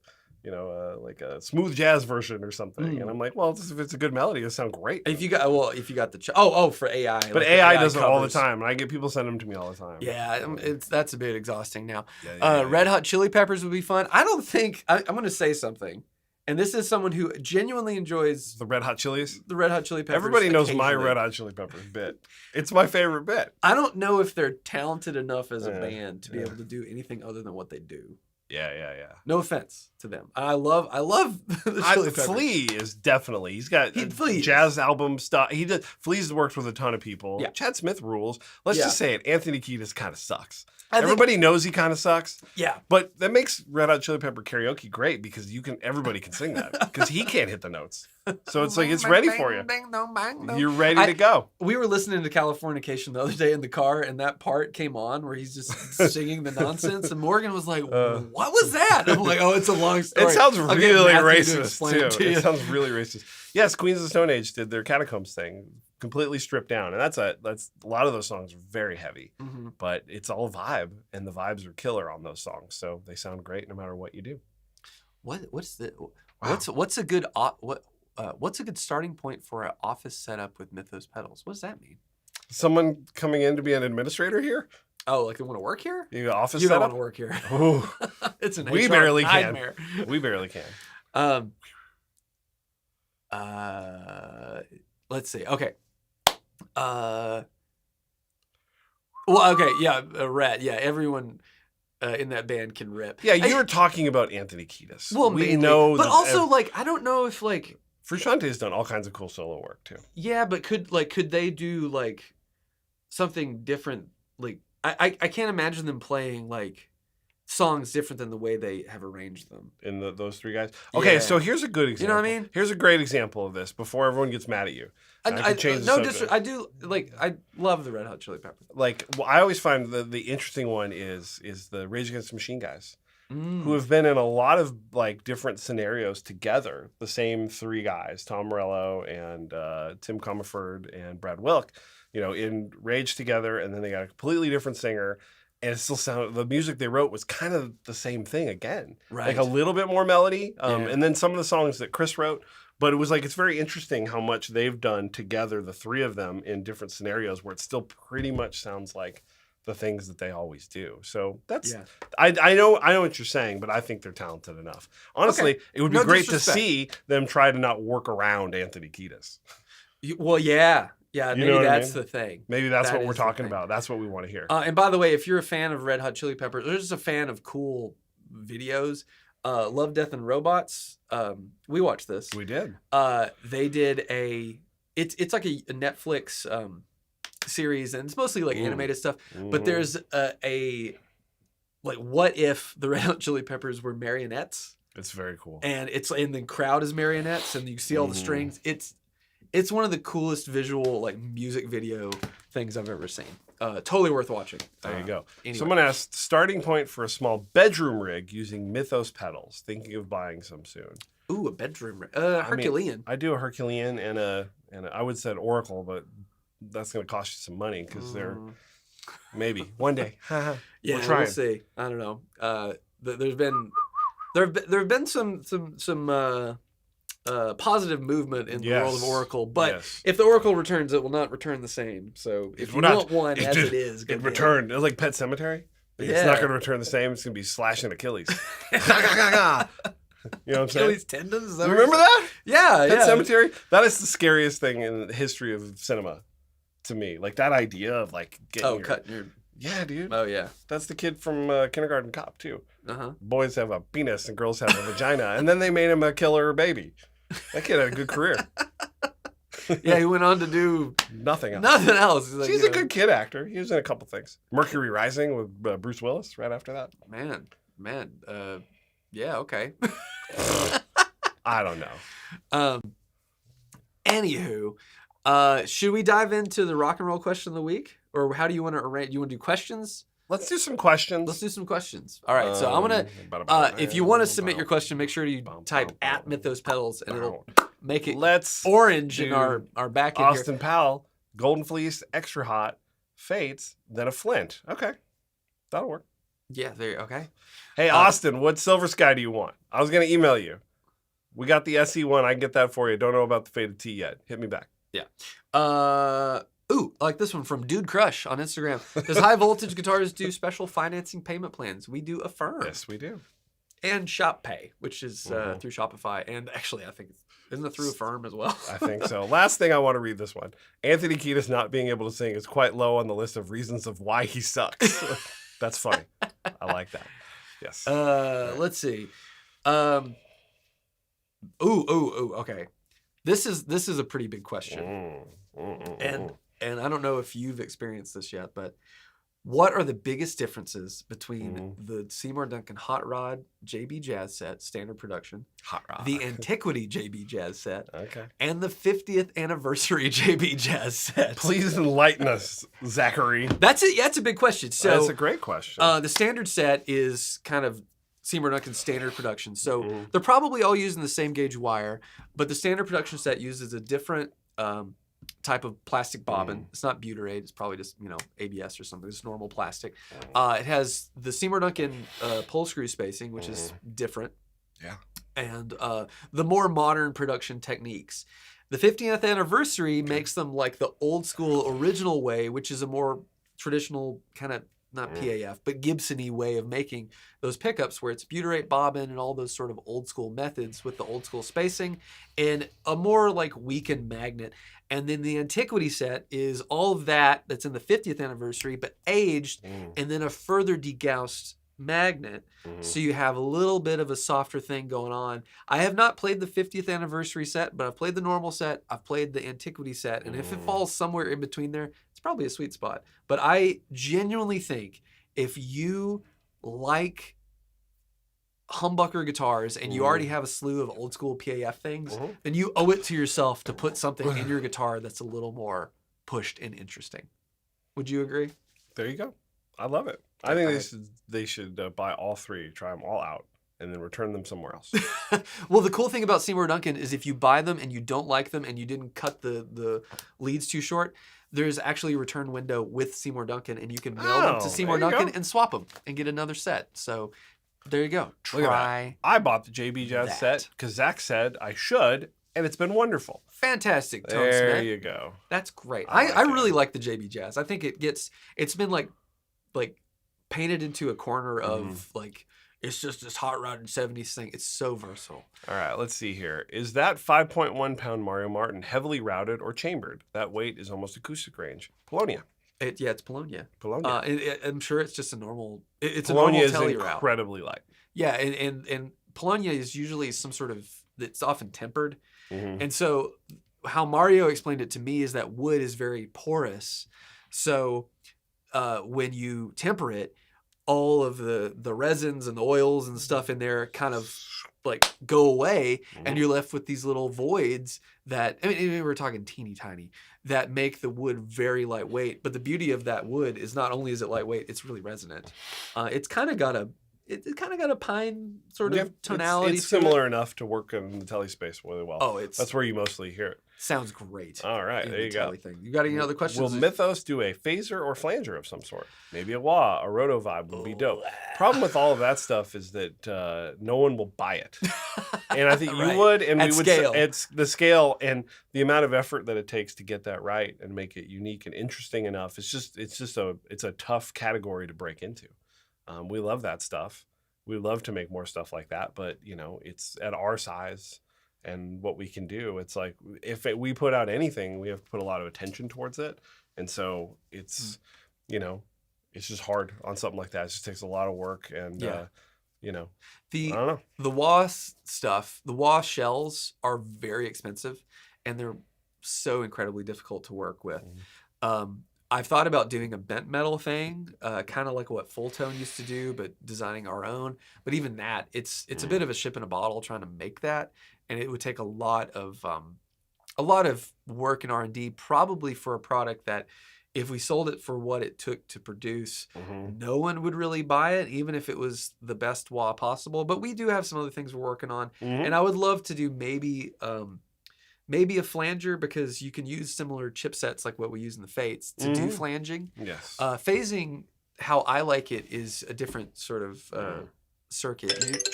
[SPEAKER 2] like a smooth jazz version or something. And I'm like, well, if it's a good melody, it'll sound great.
[SPEAKER 1] If you got for AI,
[SPEAKER 2] but
[SPEAKER 1] like
[SPEAKER 2] AI does it
[SPEAKER 1] covers.
[SPEAKER 2] all the time, and I get people send them to me all the time.
[SPEAKER 1] Yeah, that's a bit exhausting now.
[SPEAKER 2] Yeah.
[SPEAKER 1] Red Hot Chili Peppers would be fun. I don't think I'm going to say something, and this is someone who genuinely enjoys
[SPEAKER 2] the Red Hot Chilies.
[SPEAKER 1] The Red Hot Chili Peppers.
[SPEAKER 2] Everybody knows my Red Hot Chili Peppers bit. It's my favorite bit.
[SPEAKER 1] I don't know if they're talented enough as a band to be able to do anything other than what they do.
[SPEAKER 2] Yeah.
[SPEAKER 1] No offense to them. I love the Chili Peppers.
[SPEAKER 2] Flea is definitely. He's got jazz album stuff. Flea's worked with a ton of people.
[SPEAKER 1] Yeah.
[SPEAKER 2] Chad Smith rules. Let's just say it. Anthony Kiedis kind of sucks.
[SPEAKER 1] Everybody
[SPEAKER 2] knows he kind of sucks.
[SPEAKER 1] Yeah.
[SPEAKER 2] But that makes Red Hot Chili Pepper karaoke great because everybody can sing that because he can't hit the notes. So it's like it's ready for you. You're ready to go.
[SPEAKER 1] We were listening to Californication the other day in the car, and that part came on where he's just singing the nonsense, and Morgan was like, "What was that?" I'm like, "Oh, it's a long story."
[SPEAKER 2] It sounds really racist too.
[SPEAKER 1] It
[SPEAKER 2] sounds really racist. Yes, Queens of the Stone Age did their Catacombs thing, completely stripped down, and that's a lot of those songs are very heavy, but it's all vibe, and the vibes are killer on those songs, so they sound great no matter what you do.
[SPEAKER 1] What's a good what's a good starting point for an office setup with Mythos pedals? What does that mean?
[SPEAKER 2] Someone coming in to be an administrator here?
[SPEAKER 1] Oh, like they want to work here?
[SPEAKER 2] You got office
[SPEAKER 1] You
[SPEAKER 2] setup?
[SPEAKER 1] don't want to work here.
[SPEAKER 2] Ooh.
[SPEAKER 1] It's an
[SPEAKER 2] We
[SPEAKER 1] HR
[SPEAKER 2] barely
[SPEAKER 1] nightmare.
[SPEAKER 2] can. We barely can.
[SPEAKER 1] Let's see. Okay. Well, okay, yeah, Rat. Yeah, everyone in that band can rip.
[SPEAKER 2] Yeah, you were talking about Anthony Kiedis.
[SPEAKER 1] Well,
[SPEAKER 2] we
[SPEAKER 1] mainly,
[SPEAKER 2] know,
[SPEAKER 1] but also like I don't know if like
[SPEAKER 2] Frusciante's done all kinds of cool solo work too.
[SPEAKER 1] Yeah, but could they do like something different? Like I can't imagine them playing like songs different than the way they have arranged them.
[SPEAKER 2] In those three guys. Okay, so here's a good example.
[SPEAKER 1] You know what I mean?
[SPEAKER 2] Here's a great example of this before everyone gets mad at you. I do like I love the Red Hot Chili Peppers. Like I always find the interesting one is the Rage Against the Machine guys. Who have been in a lot of like different scenarios together. The same three guys, Tom Morello and Tim Comerford and Brad Wilk, in Rage together, and then they got a completely different singer, and it still sounded, the music they wrote was kind of the same thing again.
[SPEAKER 1] Right.
[SPEAKER 2] Like a little bit more melody, and then some of the songs that Chris wrote. But it was like, it's very interesting how much they've done together, the three of them, in different scenarios where it still pretty much sounds like the things that they always do. So that's, I know what you're saying, but I think they're talented enough. Honestly, it would be great to see them try to not work around Anthony Kiedis.
[SPEAKER 1] Well, yeah. Yeah, maybe that's the thing.
[SPEAKER 2] Maybe that's what we're talking about. That's what we want to hear.
[SPEAKER 1] And by the way, if you're a fan of Red Hot Chili Peppers, or just a fan of cool videos, Love, Death, and Robots, we watched this.
[SPEAKER 2] We did.
[SPEAKER 1] They did it's like a Netflix series, and it's mostly like animated stuff. But there's a what if the Red Hot Chili Peppers were marionettes?
[SPEAKER 2] It's very cool.
[SPEAKER 1] And the crowd is marionettes, and you see all the strings. It's one of the coolest visual like music video things I've ever seen. Totally worth watching.
[SPEAKER 2] There you go.
[SPEAKER 1] Anyway.
[SPEAKER 2] Someone asked, starting point for a small bedroom rig using Mythos pedals. Thinking of buying some soon.
[SPEAKER 1] Ooh, a bedroom rig. Herculean.
[SPEAKER 2] I do a Herculean and I would say an Oracle, but that's going to cost you some money because they're maybe one day.
[SPEAKER 1] Yeah, we'll see. I don't know. There have been some positive movement in the world of Oracle, but if the Oracle returns, it will not return the same. So if you want one as it is,
[SPEAKER 2] it returned. It was like Pet Sematary. It's not going to return the same. It's going to be slashing Achilles. You know what I'm saying?
[SPEAKER 1] Achilles tendons.
[SPEAKER 2] Remember that?
[SPEAKER 1] Yeah,
[SPEAKER 2] Pet Sematary. That is the scariest thing in the history of cinema to me. Like that idea of like getting
[SPEAKER 1] cutting your.
[SPEAKER 2] Yeah, dude.
[SPEAKER 1] Oh yeah.
[SPEAKER 2] That's the kid from Kindergarten Cop too. Boys have a penis and girls have a vagina, and then they made him a killer baby. That kid had a good career.
[SPEAKER 1] Yeah, he went on to do
[SPEAKER 2] nothing else.
[SPEAKER 1] Nothing else.
[SPEAKER 2] He's a good kid actor. He was in a couple things. Mercury Rising with Bruce Willis right after that.
[SPEAKER 1] Man. Yeah, okay.
[SPEAKER 2] I don't know.
[SPEAKER 1] Anywho, should we dive into the rock and roll question of the week? Or how do you want to arrange? You want to do questions?
[SPEAKER 2] Let's do some questions.
[SPEAKER 1] All right, so I'm going to, if you want to submit your question, make sure you type at Mythos Pedals, and it'll make it orange in our back end
[SPEAKER 2] Austin Powell, Golden Fleece, Extra Hot, Fates, then a Flint. Okay, that'll work.
[SPEAKER 1] Yeah, there. Okay.
[SPEAKER 2] Hey, Austin, what Silver Sky do you want? I was going to email you. We got the SE one. I can get that for you. Don't know about the Faded T yet. Hit me back.
[SPEAKER 1] Yeah. Ooh, I like this one from Dude Crush on Instagram. Does High Voltage Guitars do special financing payment plans? We do Affirm.
[SPEAKER 2] Yes, we do.
[SPEAKER 1] And Shop Pay, which is through Shopify. And actually, I think isn't it through Affirm as well?
[SPEAKER 2] I think so. Last thing I want to read this one. Anthony Kiedis not being able to sing is quite low on the list of reasons of why he sucks. That's funny. I like that. Yes.
[SPEAKER 1] Let's see. Okay. This is a pretty big question. And I don't know if you've experienced this yet, but what are the biggest differences between the Seymour Duncan Hot Rod JB Jazz set, standard production,
[SPEAKER 2] Hot Rod,
[SPEAKER 1] the Antiquity JB Jazz set,
[SPEAKER 2] okay,
[SPEAKER 1] and the 50th anniversary JB Jazz set?
[SPEAKER 2] Please enlighten us, Zachary.
[SPEAKER 1] That's it. Yeah, it's a big question. So
[SPEAKER 2] that's a great question.
[SPEAKER 1] The standard set is kind of Seymour Duncan's standard production. So they're probably all using the same gauge wire, but the standard production set uses a different type of plastic bobbin. It's not butyrate. It's probably just, ABS or something. It's normal plastic. It has the Seymour Duncan pull screw spacing, which is different.
[SPEAKER 2] Yeah.
[SPEAKER 1] And the more modern production techniques. The 50th anniversary makes them like the old school original way, which is a more traditional kind of, not PAF, but Gibson-y way of making those pickups where it's butyrate bobbin and all those sort of old school methods with the old school spacing and a more like weakened magnet. And then the Antiquity set is all of that's in the 50th anniversary, but aged and then a further degaussed magnet. So you have a little bit of a softer thing going on. I have not played the 50th anniversary set, but I've played the normal set. I've played the Antiquity set. And if it falls somewhere in between there, it's probably a sweet spot. But I genuinely think if you like humbucker guitars and you already have a slew of old school PAF things, then you owe it to yourself to put something in your guitar that's a little more pushed and interesting. Would you agree?
[SPEAKER 2] There you go. I love it. I think they should buy all three, try them all out, and then return them somewhere else.
[SPEAKER 1] Well, the cool thing about Seymour Duncan is if you buy them and you don't like them and you didn't cut the leads too short, there's actually a return window with Seymour Duncan, and you can mail them to Seymour Duncan and swap them and get another set. So there you go. Try.
[SPEAKER 2] I bought the JB Jazz set because Zach said I should, and it's been wonderful.
[SPEAKER 1] Fantastic, Tone
[SPEAKER 2] There
[SPEAKER 1] Smith.
[SPEAKER 2] you go.
[SPEAKER 1] That's great. I really like the JB Jazz. I think it's been like painted into a corner of like, it's just this hot rod and 70s thing. It's so versatile.
[SPEAKER 2] All right, let's see here. Is that 5.1 pound Mario Martin heavily routed or chambered? That weight is almost acoustic range. Paulownia.
[SPEAKER 1] It's Paulownia.
[SPEAKER 2] Paulownia.
[SPEAKER 1] I'm sure it's just a normal. It's a
[SPEAKER 2] Paulownia
[SPEAKER 1] normal
[SPEAKER 2] is
[SPEAKER 1] telly route.
[SPEAKER 2] incredibly light.
[SPEAKER 1] Yeah, and Paulownia is usually some sort of. It's often tempered, and so how Mario explained it to me is that wood is very porous. So when you temper it, all of the resins and the oils and stuff in there kind of like go away, and you're left with these little voids that, I mean, we're talking teeny tiny, that make the wood very lightweight. But the beauty of that wood is not only is it lightweight, it's really resonant. It's kind of got a pine sort of tonality.
[SPEAKER 2] It's similar enough to work in the telly space really well. That's where you mostly hear it.
[SPEAKER 1] Sounds great.
[SPEAKER 2] All right, there you go.
[SPEAKER 1] Thing. You got any other questions?
[SPEAKER 2] Will Mythos do a phaser or flanger of some sort? Maybe a wah, a roto vibe would be dope. Problem with all of that stuff is that no one will buy it, and I think you would, and we would. It's the scale and the amount of effort that it takes to get that right and make it unique and interesting enough. It's a tough category to break into. We love that stuff. We love to make more stuff like that, but it's at our size and what we can do. It's like we put out anything, we have to put a lot of attention towards it, and so it's it's just hard on something like that. It just takes a lot of work, and I don't know.
[SPEAKER 1] The wah stuff, the wah shells are very expensive, and they're so incredibly difficult to work with. I've thought about doing a bent metal thing, kind of like what Full Tone used to do, but designing our own. But even that, it's a bit of a ship in a bottle trying to make that, and it would take a lot of work and R&D, probably for a product that, if we sold it for what it took to produce, no one would really buy it, even if it was the best wah possible. But we do have some other things we're working on, and I would love to do maybe a flanger, because you can use similar chipsets like what we use in the Fates to do flanging.
[SPEAKER 2] Yes.
[SPEAKER 1] Phasing how I like it is a different sort of circuit.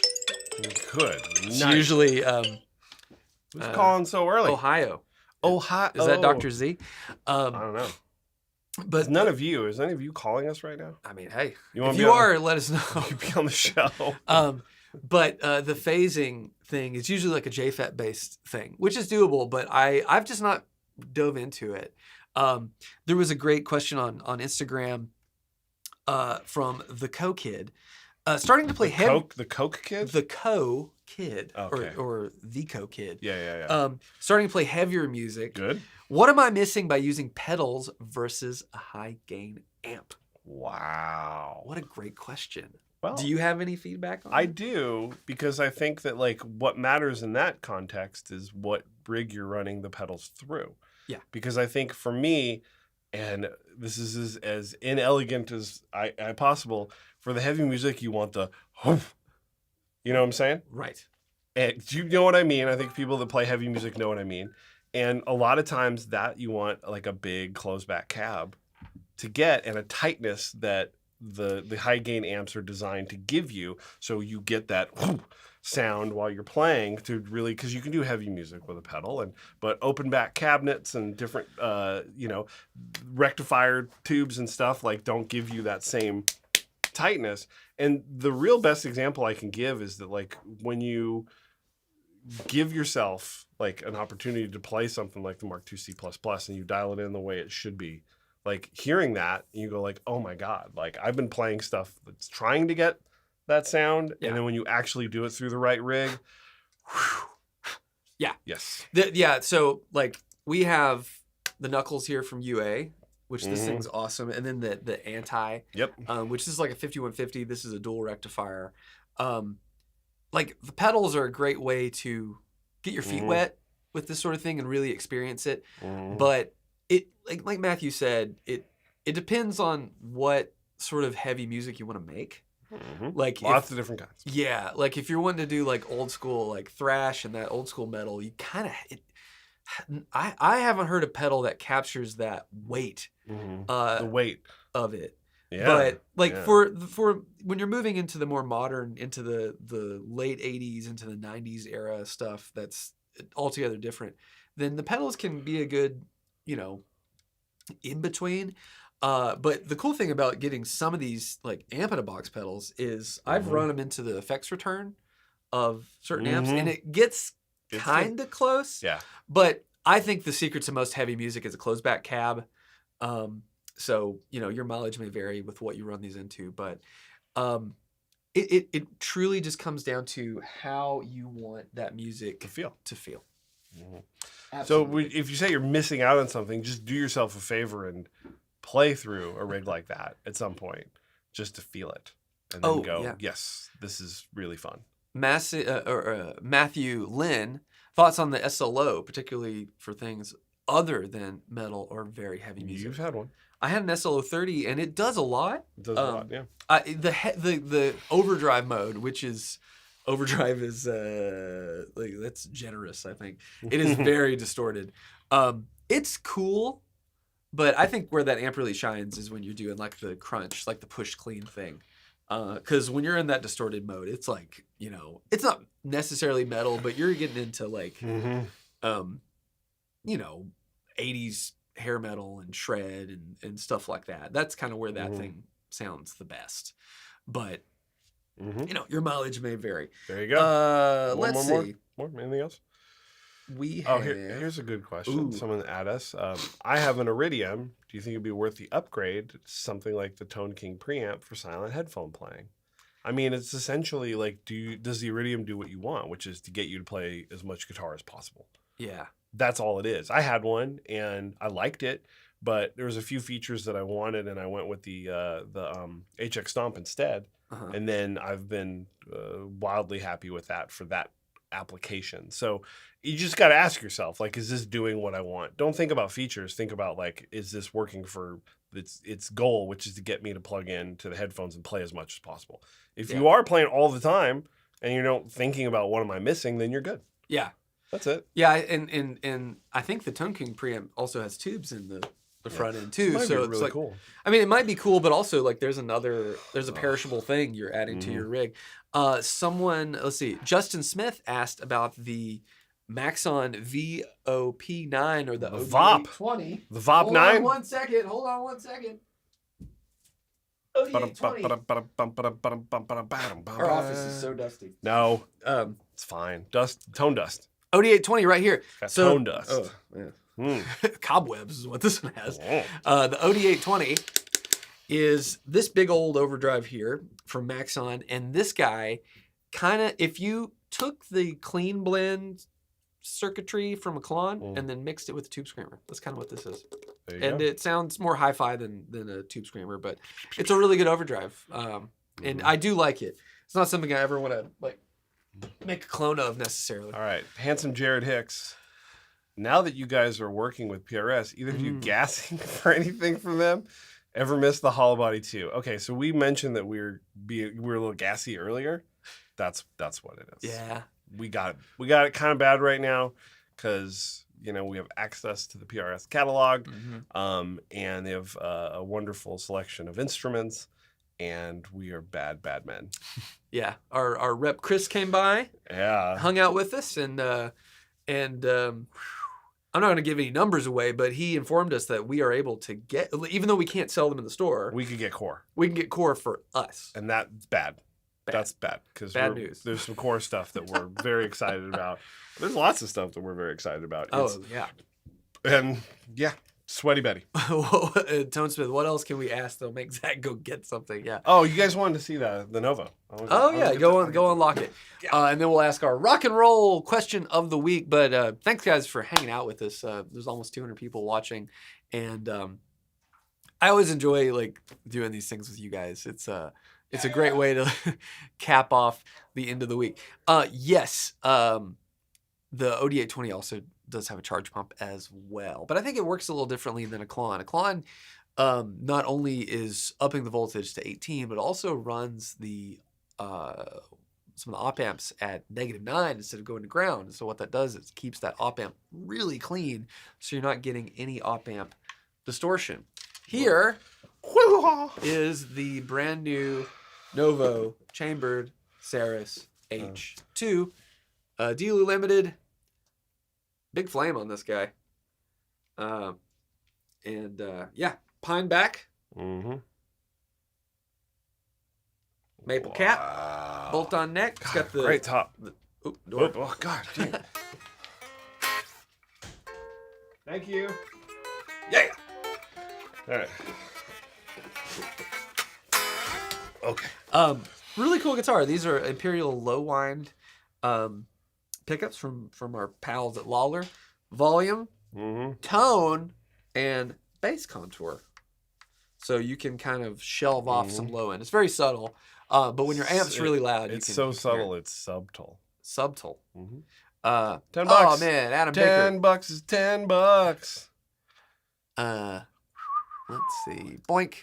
[SPEAKER 2] Good.
[SPEAKER 1] It's
[SPEAKER 2] Nice.
[SPEAKER 1] usually
[SPEAKER 2] Who's calling so early?
[SPEAKER 1] Ohio.
[SPEAKER 2] Ohio.
[SPEAKER 1] Is that Dr. Z?
[SPEAKER 2] I don't know.
[SPEAKER 1] But
[SPEAKER 2] Is none of you? Is any of you calling us right now?
[SPEAKER 1] I mean, hey,
[SPEAKER 2] If
[SPEAKER 1] you are, let us know.
[SPEAKER 2] You be on the show.
[SPEAKER 1] But the phasing thing is usually like a JFET based thing, which is doable. But I've just not dove into it. There was a great question on Instagram from the Co Kid, starting to play
[SPEAKER 2] the Coke Kid.
[SPEAKER 1] The Co Kid,
[SPEAKER 2] Okay.
[SPEAKER 1] or the Co Kid.
[SPEAKER 2] Yeah.
[SPEAKER 1] Starting to play heavier music.
[SPEAKER 2] Good.
[SPEAKER 1] What am I missing by using pedals versus a high gain amp?
[SPEAKER 2] Wow.
[SPEAKER 1] What a great question.
[SPEAKER 2] Well,
[SPEAKER 1] do you have any feedback on
[SPEAKER 2] I
[SPEAKER 1] it?
[SPEAKER 2] do, because I think that like what matters in that context is what rig you're running the pedals through.
[SPEAKER 1] Yeah.
[SPEAKER 2] Because I think for me, and this is as inelegant as I possible, for the heavy music, you want the, you know what I'm saying?
[SPEAKER 1] Right.
[SPEAKER 2] And do you know what I mean? I think people that play heavy music know what I mean. And a lot of times that you want like a big closed back cab to get, and a tightness that the high gain amps are designed to give you, so you get that sound while you're playing, to really, because you can do heavy music with a pedal, but open back cabinets and different rectifier tubes and stuff like don't give you that same tightness. And the real best example I can give is that like when you give yourself like an opportunity to play something like the Mark II C++ and you dial it in the way it should be, like hearing that, you go like, oh my God, like I've been playing stuff that's trying to get that sound.
[SPEAKER 1] Yeah.
[SPEAKER 2] And then when you actually do it through the right rig, whew.
[SPEAKER 1] Yeah.
[SPEAKER 2] Yes.
[SPEAKER 1] So like we have the Knuckles here from UA, which this thing's awesome. And then the Anti, which is like a 5150. This is a dual rectifier. Like the pedals are a great way to get your feet wet with this sort of thing and really experience it. But it, like Matthew said, it depends on what sort of heavy music you want to make. Like
[SPEAKER 2] lots of different kinds.
[SPEAKER 1] Yeah, like if you're wanting to do like old school, like thrash and that old school metal, you kind of, I haven't heard a pedal that captures that weight,
[SPEAKER 2] the weight
[SPEAKER 1] of it.
[SPEAKER 2] Yeah.
[SPEAKER 1] But like for when you're moving into the more modern, into the late 80s, into the 90s era stuff that's altogether different, then the pedals can be a good, in between. But the cool thing about getting some of these like amp in a box pedals is I've run them into the effects return of certain amps, and it gets kind of close.
[SPEAKER 2] Yeah.
[SPEAKER 1] But I think the secret to most heavy music is a closed back cab. So, your mileage may vary with what you run these into, but it truly just comes down to how you want that music to feel.
[SPEAKER 2] So if you say you're missing out on something, just do yourself a favor and play through a rig like that at some point just to feel it. And then yes, this is really fun.
[SPEAKER 1] Matthew Lynn, thoughts on the SLO, particularly for things other than metal or very heavy music?
[SPEAKER 2] You've had one.
[SPEAKER 1] I had an SLO 30, and it does a lot.
[SPEAKER 2] It does a lot, yeah.
[SPEAKER 1] The overdrive mode, which is overdrive is that's generous. I think it is very distorted. It's cool, but I think where that amp really shines is when you're doing like the crunch, like the push clean thing. Because when you're in that distorted mode, it's like it's not necessarily metal, but you're getting into like 80s hair metal and shred and stuff like that. That's kind of where that thing sounds the best. But your mileage may vary.
[SPEAKER 2] There you go.
[SPEAKER 1] Let's see.
[SPEAKER 2] More? Anything else?
[SPEAKER 1] We have...
[SPEAKER 2] here's a good question.
[SPEAKER 1] Ooh.
[SPEAKER 2] Someone asked us. I have an Iridium. Do you think it'd be worth the upgrade to something like the Tone King preamp for silent headphone playing? I mean, it's essentially like, does the Iridium do what you want, which is to get you to play as much guitar as possible?
[SPEAKER 1] Yeah.
[SPEAKER 2] That's all it is. I had one and I liked it, but there was a few features that I wanted, and I went with the HX Stomp instead. And then I've been wildly happy with that for that application. So you just got to ask yourself, like, is this doing what I want? Don't think about features. Think about, like, is this working for its goal, which is to get me to plug in to the headphones and play as much as possible. If you are playing all the time and you're not thinking about what am I missing, then you're good.
[SPEAKER 1] Yeah.
[SPEAKER 2] That's it.
[SPEAKER 1] Yeah, and I think the Tone King preamp also has tubes in the the front end too.
[SPEAKER 2] Might
[SPEAKER 1] So
[SPEAKER 2] be
[SPEAKER 1] it's
[SPEAKER 2] really
[SPEAKER 1] like,
[SPEAKER 2] cool.
[SPEAKER 1] I mean, it might be cool, but also like there's a perishable thing you're adding to your rig. Someone, let's see, Justin Smith asked about the Maxon VOP9 or the OD20.
[SPEAKER 2] The VOP9?
[SPEAKER 1] Hold on one second. OD820. Our office is so dusty.
[SPEAKER 2] No, it's fine. Tone dust.
[SPEAKER 1] OD820 right here.
[SPEAKER 2] Got tone dust.
[SPEAKER 1] Oh, yeah. Cobwebs is what this one has. The OD820 is this big old overdrive here from Maxon, and this guy kind of, if you took the clean blend circuitry from a Klon and then mixed it with a tube screamer, that's kind of what this is. And it sounds more hi-fi than a tube screamer, but it's a really good overdrive, and I do like it. It's not something I ever want to like make a clone of necessarily.
[SPEAKER 2] All right, handsome Jared Hicks. Now that you guys are working with PRS, either of you gassing for anything from them? Ever missed the Hollow Body 2? Okay, so we mentioned that we were a little gassy earlier. That's what it is.
[SPEAKER 1] Yeah.
[SPEAKER 2] We got it kind of bad right now because we have access to the PRS catalog, and they have a wonderful selection of instruments, and we are bad men.
[SPEAKER 1] Yeah, our rep Chris came by, hung out with us, and I'm not going to give any numbers away, but he informed us that we are able to get, even though we can't sell them in the store,
[SPEAKER 2] we could get Core.
[SPEAKER 1] We can get Core for us,
[SPEAKER 2] and that's bad. That's bad because
[SPEAKER 1] news.
[SPEAKER 2] There's some Core stuff that we're very excited about. There's lots of stuff that we're very excited about. And Sweaty Betty.
[SPEAKER 1] Tone Smith, what else can we ask? They'll make Zach go get something. Yeah.
[SPEAKER 2] Oh, you guys wanted to see the Novo.
[SPEAKER 1] Go unlock it. And then we'll ask our rock and roll question of the week. But thanks guys for hanging out with us. There's almost 200 people watching, and I always enjoy like doing these things with you guys. It's a great way to cap off the end of the week. Yes, the OD820 also does have a charge pump as well, but I think it works a little differently than a Klon. A Klon not only is upping the voltage to 18, but also runs the some of the op amps at -9 instead of going to ground. And so what that does is keeps that op amp really clean, so you're not getting any op amp distortion. Here is the brand new Novo Chambered Serus H2, Delu Limited. Big flame on this guy. Pine back. Maple cap. Bolt on neck. It's got the
[SPEAKER 2] great top.
[SPEAKER 1] Door.
[SPEAKER 2] Oh God. Thank you. Yeah. All right. Okay.
[SPEAKER 1] Really cool guitar. These are Imperial low wind pickups from our pals at Lawler. Volume, tone, and bass contour. So you can kind of shelve off some low end. It's very subtle, but when your amp's really loud,
[SPEAKER 2] it's so subtle. It's subtle.
[SPEAKER 1] Subtle.
[SPEAKER 2] $10.
[SPEAKER 1] Oh man, Adam Baker.
[SPEAKER 2] $10 is $10.
[SPEAKER 1] Let's see. Boink.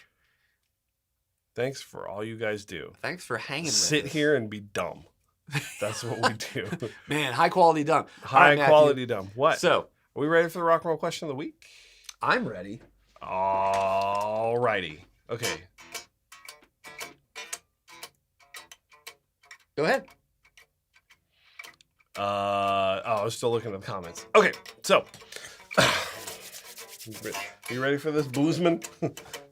[SPEAKER 2] Thanks for all you guys do.
[SPEAKER 1] Thanks for hanging with us.
[SPEAKER 2] Sit here and be dumb. That's what we do.
[SPEAKER 1] Man, high quality dumb.
[SPEAKER 2] High quality dumb. What?
[SPEAKER 1] So,
[SPEAKER 2] are we ready for the rock and roll question of the week?
[SPEAKER 1] I'm ready.
[SPEAKER 2] All righty. Okay.
[SPEAKER 1] Go ahead.
[SPEAKER 2] I was still looking at the comments. Okay, so you ready for this, boozman?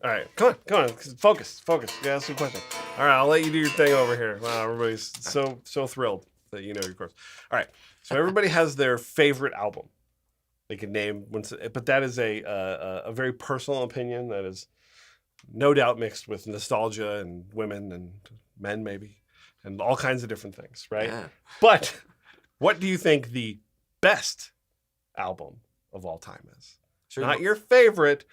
[SPEAKER 2] All right, come on, focus. You gotta ask some questions. All right, I'll let you do your thing over here. Wow, everybody's so thrilled that you know your course. All right, so everybody has their favorite album they can name, but that is a very personal opinion that is no doubt mixed with nostalgia and women and men maybe, and all kinds of different things, right?
[SPEAKER 1] Yeah.
[SPEAKER 2] But what do you think the best album of all time is? Not your favorite,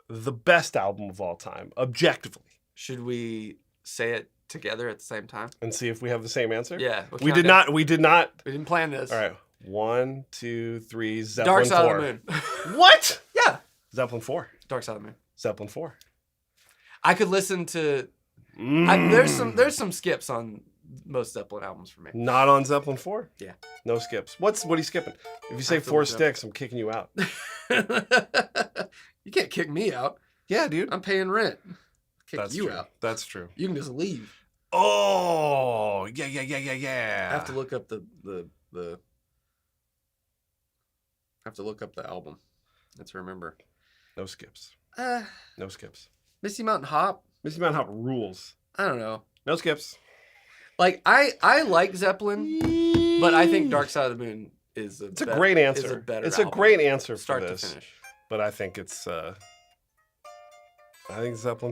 [SPEAKER 2] the best album of all time, objectively.
[SPEAKER 1] Should we say it together at the same time?
[SPEAKER 2] And see if we have the same answer?
[SPEAKER 1] Yeah.
[SPEAKER 2] We did not. We
[SPEAKER 1] didn't plan this.
[SPEAKER 2] All right. 1, 2, 3, Zeppelin
[SPEAKER 1] Dark Side
[SPEAKER 2] 4.
[SPEAKER 1] of the Moon.
[SPEAKER 2] What?
[SPEAKER 1] Yeah.
[SPEAKER 2] Zeppelin 4.
[SPEAKER 1] Dark Side of the Moon.
[SPEAKER 2] Zeppelin 4.
[SPEAKER 1] I could listen to... there's some skips on most Zeppelin albums for me.
[SPEAKER 2] Not on Zeppelin 4?
[SPEAKER 1] Yeah.
[SPEAKER 2] No skips. What are you skipping? If you say 4 sticks, I'm kicking you out.
[SPEAKER 1] You can't kick me out.
[SPEAKER 2] Yeah, dude.
[SPEAKER 1] I'm paying rent. Kick
[SPEAKER 2] That's
[SPEAKER 1] you
[SPEAKER 2] true.
[SPEAKER 1] out.
[SPEAKER 2] That's true.
[SPEAKER 1] You can just leave.
[SPEAKER 2] Oh, yeah.
[SPEAKER 1] I have to look up the I have to look up the album. Let's remember.
[SPEAKER 2] No skips. No skips.
[SPEAKER 1] Misty Mountain Hop.
[SPEAKER 2] Misty Mountain Hop rules.
[SPEAKER 1] I don't know.
[SPEAKER 2] No skips.
[SPEAKER 1] Like I like Zeppelin, but I think Dark Side of the Moon is a
[SPEAKER 2] great answer.
[SPEAKER 1] Is a better
[SPEAKER 2] it's
[SPEAKER 1] album.
[SPEAKER 2] a great answer for
[SPEAKER 1] Start
[SPEAKER 2] this.
[SPEAKER 1] to finish.
[SPEAKER 2] But I think it's Zeppelin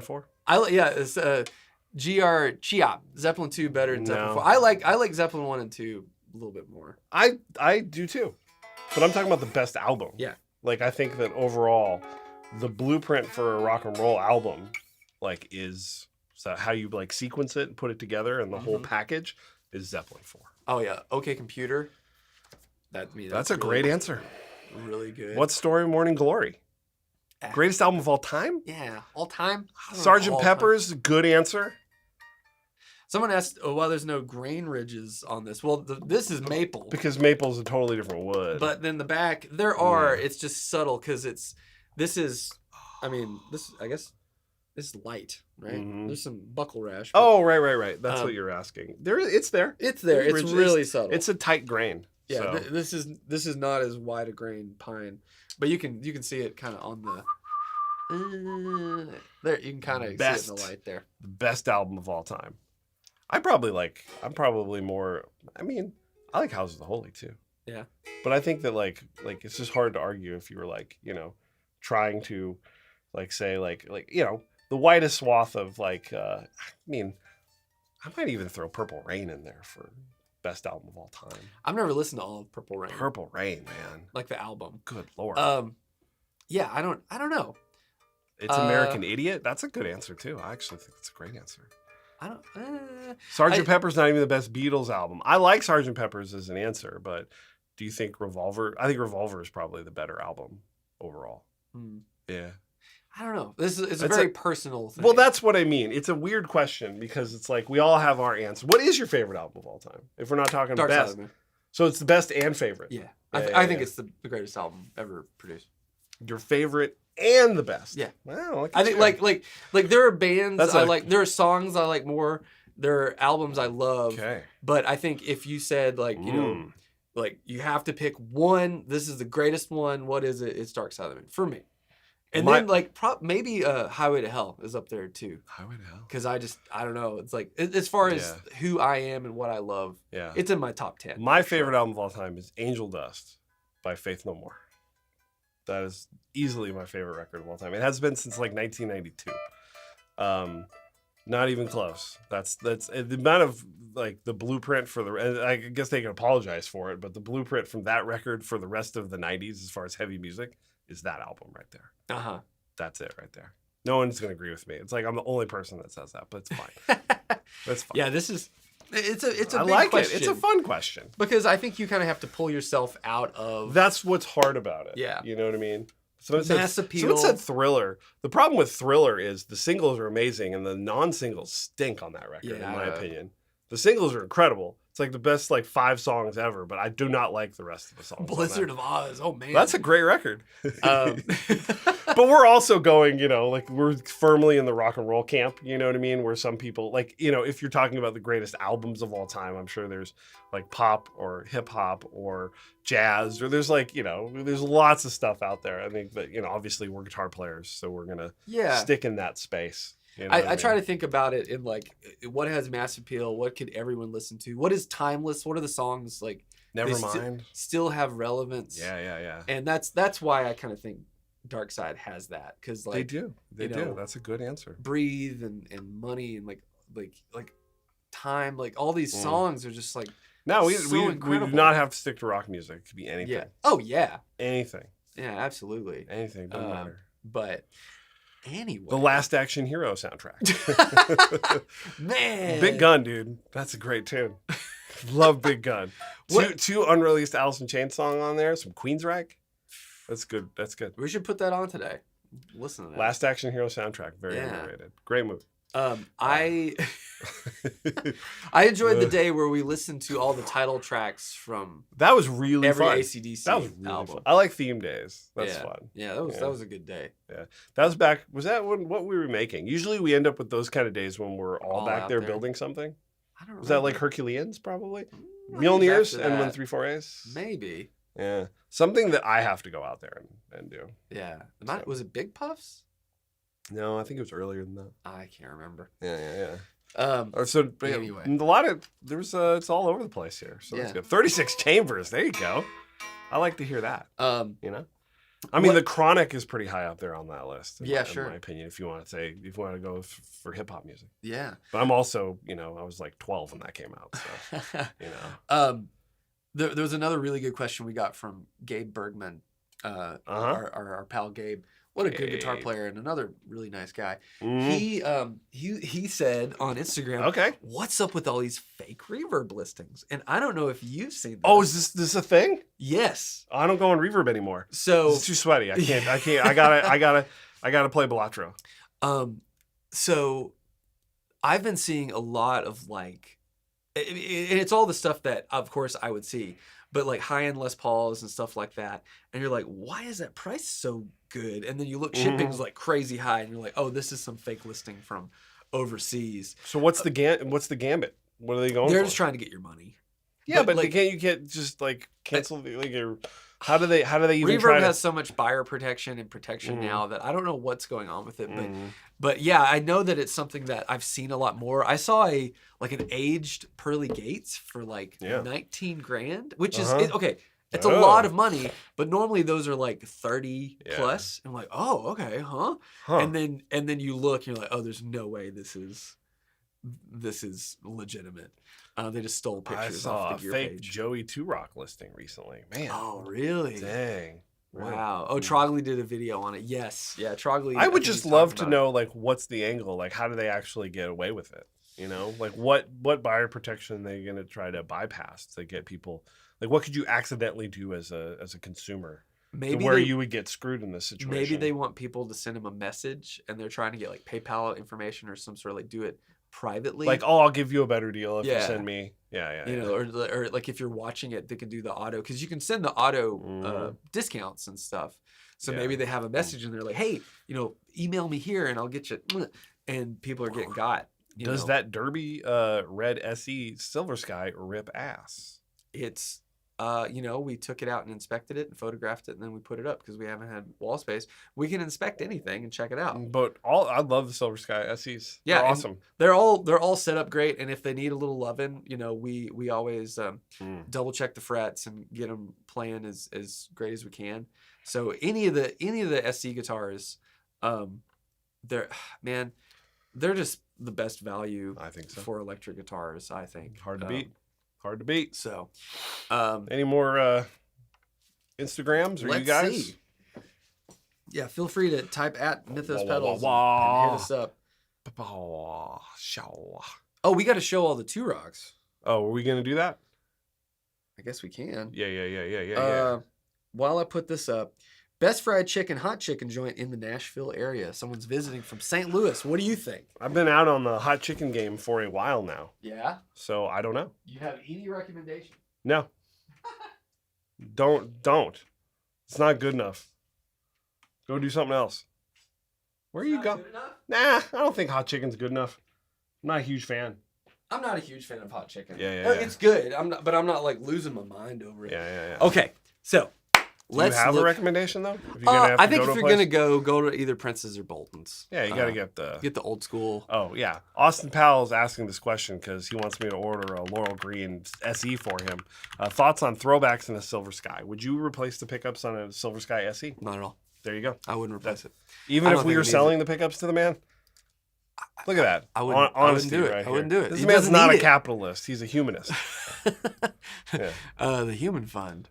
[SPEAKER 2] 4.
[SPEAKER 1] It's GR Chiop. Zeppelin 2 better than Zeppelin 4. I like Zeppelin 1 and 2 a little bit more.
[SPEAKER 2] I do too. But I'm talking about the best album.
[SPEAKER 1] Yeah.
[SPEAKER 2] Like I think that overall the blueprint for a rock and roll album like is how you like sequence it and put it together and the whole package is Zeppelin 4.
[SPEAKER 1] Oh yeah. OK Computer.
[SPEAKER 2] That's a great answer.
[SPEAKER 1] Really good.
[SPEAKER 2] What's Story of Morning Glory? Greatest album of all time?
[SPEAKER 1] Yeah, all time.
[SPEAKER 2] Sgt. Pepper's, good answer.
[SPEAKER 1] Someone asked, why there's no grain ridges on this. Well, this is maple.
[SPEAKER 2] Because maple's a totally different wood.
[SPEAKER 1] But then the back, there are. It's just subtle because this is light, right?
[SPEAKER 2] Mm-hmm.
[SPEAKER 1] There's some buckle rash.
[SPEAKER 2] Oh, right. That's what you're asking. It's there.
[SPEAKER 1] It's there. It's really subtle.
[SPEAKER 2] It's a tight grain.
[SPEAKER 1] Yeah,
[SPEAKER 2] so.
[SPEAKER 1] this is not as wide a grain pine, but you can see it kind of on the there. You can kind of see it in the light there.
[SPEAKER 2] The best album of all time. I'm probably more. I mean, I like House of the Holy too.
[SPEAKER 1] Yeah.
[SPEAKER 2] But I think that like it's just hard to argue if you were like trying to say the widest swath of I mean, I might even throw Purple Rain in there for best album of all time.
[SPEAKER 1] I've never listened to all of Purple Rain.
[SPEAKER 2] Purple Rain, man.
[SPEAKER 1] Like the album.
[SPEAKER 2] Good Lord.
[SPEAKER 1] Yeah, I don't know.
[SPEAKER 2] It's American Idiot. That's a good answer too. I actually think it's a great answer.
[SPEAKER 1] Sgt.
[SPEAKER 2] Pepper's not even the best Beatles album. I like Sgt. Pepper's as an answer, but do you think Revolver? I think Revolver is probably the better album overall. Yeah.
[SPEAKER 1] I don't know. It's a very personal thing.
[SPEAKER 2] Well, that's what I mean. It's a weird question because it's like we all have our answer. What is your favorite album of all time? If we're not talking
[SPEAKER 1] Dark
[SPEAKER 2] best. So it's the best and favorite.
[SPEAKER 1] Yeah. I think it's the greatest album ever produced.
[SPEAKER 2] Your favorite and the best.
[SPEAKER 1] Yeah.
[SPEAKER 2] Wow.
[SPEAKER 1] I think like there are bands I like. There are songs I like more. There are albums I love.
[SPEAKER 2] Okay.
[SPEAKER 1] But I think if you said you have to pick one, this is the greatest one. What is it? It's Dark Side of the Moon for me. And then maybe Highway to Hell is up there too.
[SPEAKER 2] Highway to Hell.
[SPEAKER 1] Because I don't know. It's like as far as who I am and what I love.
[SPEAKER 2] Yeah.
[SPEAKER 1] It's in my top 10.
[SPEAKER 2] My favorite album of all time is Angel Dust by Faith No More. That is easily my favorite record of all time. It has been since 1992. Not even close. That's the amount of the blueprint for and I guess they can apologize for it, but the blueprint from that record for the rest of the 90s as far as heavy music is that album right there.
[SPEAKER 1] Uh-huh.
[SPEAKER 2] That's it right there. No one's going to agree with me. It's like I'm the only person that says that, but it's fine. That's fine.
[SPEAKER 1] Yeah, it's a
[SPEAKER 2] I
[SPEAKER 1] big
[SPEAKER 2] like
[SPEAKER 1] question.
[SPEAKER 2] it. It's a fun question.
[SPEAKER 1] Because I think you kind of have to pull yourself out of...
[SPEAKER 2] That's what's hard about it.
[SPEAKER 1] Yeah.
[SPEAKER 2] You know what I mean?
[SPEAKER 1] Mass appeal.
[SPEAKER 2] Someone said Thriller. The problem with Thriller is the singles are amazing and the non-singles stink on that record, in my opinion. The singles are incredible. It's like the best 5 songs ever, but I do not like the rest of the songs.
[SPEAKER 1] Blizzard of Oz. Oh, man.
[SPEAKER 2] That's a great record. But we're also going, we're firmly in the rock and roll camp, you know what I mean? Where some people, if you're talking about the greatest albums of all time, I'm sure there's pop or hip hop or jazz, or there's there's lots of stuff out there. I think that, obviously we're guitar players, so we're going to stick in that space. You know
[SPEAKER 1] I try to think about it in what has mass appeal, what could everyone listen to, what is timeless, what are the songs
[SPEAKER 2] Nevermind
[SPEAKER 1] still have relevance.
[SPEAKER 2] Yeah.
[SPEAKER 1] And that's why I kind of think Dark Side has that, because
[SPEAKER 2] they do. That's a good answer.
[SPEAKER 1] Breathe and Money and like Time, all these songs are just
[SPEAKER 2] no, we
[SPEAKER 1] incredible.
[SPEAKER 2] do not have to stick to rock music. It could be anything.
[SPEAKER 1] Yeah. Oh yeah.
[SPEAKER 2] Anything.
[SPEAKER 1] Yeah, absolutely.
[SPEAKER 2] Anything, doesn't matter.
[SPEAKER 1] But anyway,
[SPEAKER 2] the Last Action Hero soundtrack.
[SPEAKER 1] Man,
[SPEAKER 2] Big Gun, dude, that's a great tune. Love Big Gun. Two unreleased Alice in Chains song on there. Some Queensryche. That's good. That's good.
[SPEAKER 1] We should put that on today. Listen to that.
[SPEAKER 2] Last Action Hero soundtrack. Very underrated. Great movie.
[SPEAKER 1] I enjoyed the day where we listened to all the title tracks from
[SPEAKER 2] that was really
[SPEAKER 1] every
[SPEAKER 2] fun.
[SPEAKER 1] AC/DC
[SPEAKER 2] That was really
[SPEAKER 1] album.
[SPEAKER 2] fun. I like theme days. That's
[SPEAKER 1] yeah.
[SPEAKER 2] fun.
[SPEAKER 1] Yeah, that was a good day.
[SPEAKER 2] Yeah, that was back. Was that what we were making? Usually we end up with those kind of days when we're all back there building something.
[SPEAKER 1] I don't remember.
[SPEAKER 2] Was that like Herculeans probably? Mjolnirs and 1-3-4-A's?
[SPEAKER 1] Maybe.
[SPEAKER 2] Yeah, something that I have to go out there and do.
[SPEAKER 1] Yeah, was it Big Puffs?
[SPEAKER 2] No, I think it was earlier than that.
[SPEAKER 1] I can't remember.
[SPEAKER 2] Yeah.
[SPEAKER 1] So anyway,
[SPEAKER 2] a lot of it's all over the place here. So that's good. 36 chambers. There you go. I like to hear that. You know, I mean, the Chronic is pretty high up there on that list. In my opinion, if you want to go for hip hop music.
[SPEAKER 1] Yeah.
[SPEAKER 2] But I'm also, I was like 12 when that came out. So,
[SPEAKER 1] There was another really good question we got from Gabe Bergman, our pal Gabe. What a good guitar player and another really nice guy. Mm-hmm. He said on Instagram,
[SPEAKER 2] okay,
[SPEAKER 1] what's up with all these fake Reverb listings? And I don't know if you've seen that.
[SPEAKER 2] Oh, is this a thing?
[SPEAKER 1] Yes.
[SPEAKER 2] I don't go on Reverb anymore.
[SPEAKER 1] So
[SPEAKER 2] it's too sweaty. I can't. I gotta play Balatro.
[SPEAKER 1] So I've been seeing a lot of and it's all the stuff that of course I would see, but like high-end Les Pauls and stuff like that. And you're like, why is that price so good? And then you look, shipping's like crazy high, and you're like, oh, this is some fake listing from overseas.
[SPEAKER 2] So what's the gambit? What are they going for?
[SPEAKER 1] They're just trying to get your money.
[SPEAKER 2] Yeah, but can't you get just like cancel how do they even
[SPEAKER 1] Reverb has so much buyer protection and protection now that I don't know what's going on with it, but yeah, I know that it's something that I've seen a lot more. I saw an aged Pearly Gates for like 19 grand, which is okay. It's a lot of money, but normally those are like 30 plus. I'm like, oh, okay, huh? And then you look, and you're like, oh, there's no way this is legitimate. They just stole pictures off the gear
[SPEAKER 2] fake
[SPEAKER 1] page.
[SPEAKER 2] Joey Two Rock listing recently. Man.
[SPEAKER 1] Oh, really?
[SPEAKER 2] Dang.
[SPEAKER 1] Wow. Oh, Trogley did a video on it. Yes. Yeah, Trogley.
[SPEAKER 2] I would just love to know, what's the angle? Like, how do they actually get away with it? Like, what buyer protection are they going to try to bypass to get people? Like, what could you accidentally do as a consumer? Maybe you would get screwed in this situation.
[SPEAKER 1] Maybe they want people to send them a message, and they're trying to get, like, PayPal information or some sort of, do it privately.
[SPEAKER 2] Like, I'll give you a better deal if you send me. Yeah.
[SPEAKER 1] Or like if you're watching it, they can do the auto, because you can send the auto discounts and stuff. So maybe they have a message and they're like, hey, email me here and I'll get you. And people are getting got.
[SPEAKER 2] Does that Derby Red SE Silver Sky rip ass?
[SPEAKER 1] It's we took it out and inspected it and photographed it, and then we put it up because we haven't had wall space. We can inspect anything and check it out.
[SPEAKER 2] But I love the Silver Sky SEs. Yeah, they're awesome.
[SPEAKER 1] They're all set up great, and if they need a little loving, we always double check the frets and get them playing as great as we can. So any of the SE guitars, they're just the best value.
[SPEAKER 2] I think so.
[SPEAKER 1] For electric guitars. I think
[SPEAKER 2] hard to beat. Hard to beat.
[SPEAKER 1] So,
[SPEAKER 2] any more Instagrams or you guys?
[SPEAKER 1] See. Yeah, feel free to type at Mythos Pedals and hit us up. Oh, we got to show all the Two Rocks.
[SPEAKER 2] Oh, are we gonna do that?
[SPEAKER 1] I guess we can.
[SPEAKER 2] Yeah.
[SPEAKER 1] While I put this up, best fried chicken, hot chicken joint in the Nashville area. Someone's visiting from St. Louis. What do you think? I've
[SPEAKER 2] been out on the hot chicken game for a while now.
[SPEAKER 1] Yeah?
[SPEAKER 2] So I don't know.
[SPEAKER 1] You have any recommendation?
[SPEAKER 2] No. Don't. It's not good enough. Go do something else. Where you go? Nah, I don't think hot chicken's good enough. I'm not a huge fan.
[SPEAKER 1] I'm not a huge fan of hot chicken.
[SPEAKER 2] Yeah.
[SPEAKER 1] It's good. I'm not like losing my mind over it.
[SPEAKER 2] Yeah.
[SPEAKER 1] Okay, so
[SPEAKER 2] Do you have a recommendation though?
[SPEAKER 1] I think if you're gonna go to either Prince's or Bolton's.
[SPEAKER 2] Yeah, you gotta get
[SPEAKER 1] the old school.
[SPEAKER 2] Oh yeah, Austin Powell is asking this question because he wants me to order a Laurel Green SE for him. Thoughts on throwbacks in a Silver Sky? Would you replace the pickups on a Silver Sky SE?
[SPEAKER 1] Not at all.
[SPEAKER 2] There you go.
[SPEAKER 1] I wouldn't replace it.
[SPEAKER 2] Even if we were selling the pickups to the man. Look at that.
[SPEAKER 1] I wouldn't do it.
[SPEAKER 2] Right
[SPEAKER 1] I wouldn't do it.
[SPEAKER 2] This man's not a capitalist. He's a humanist.
[SPEAKER 1] The Human Fund.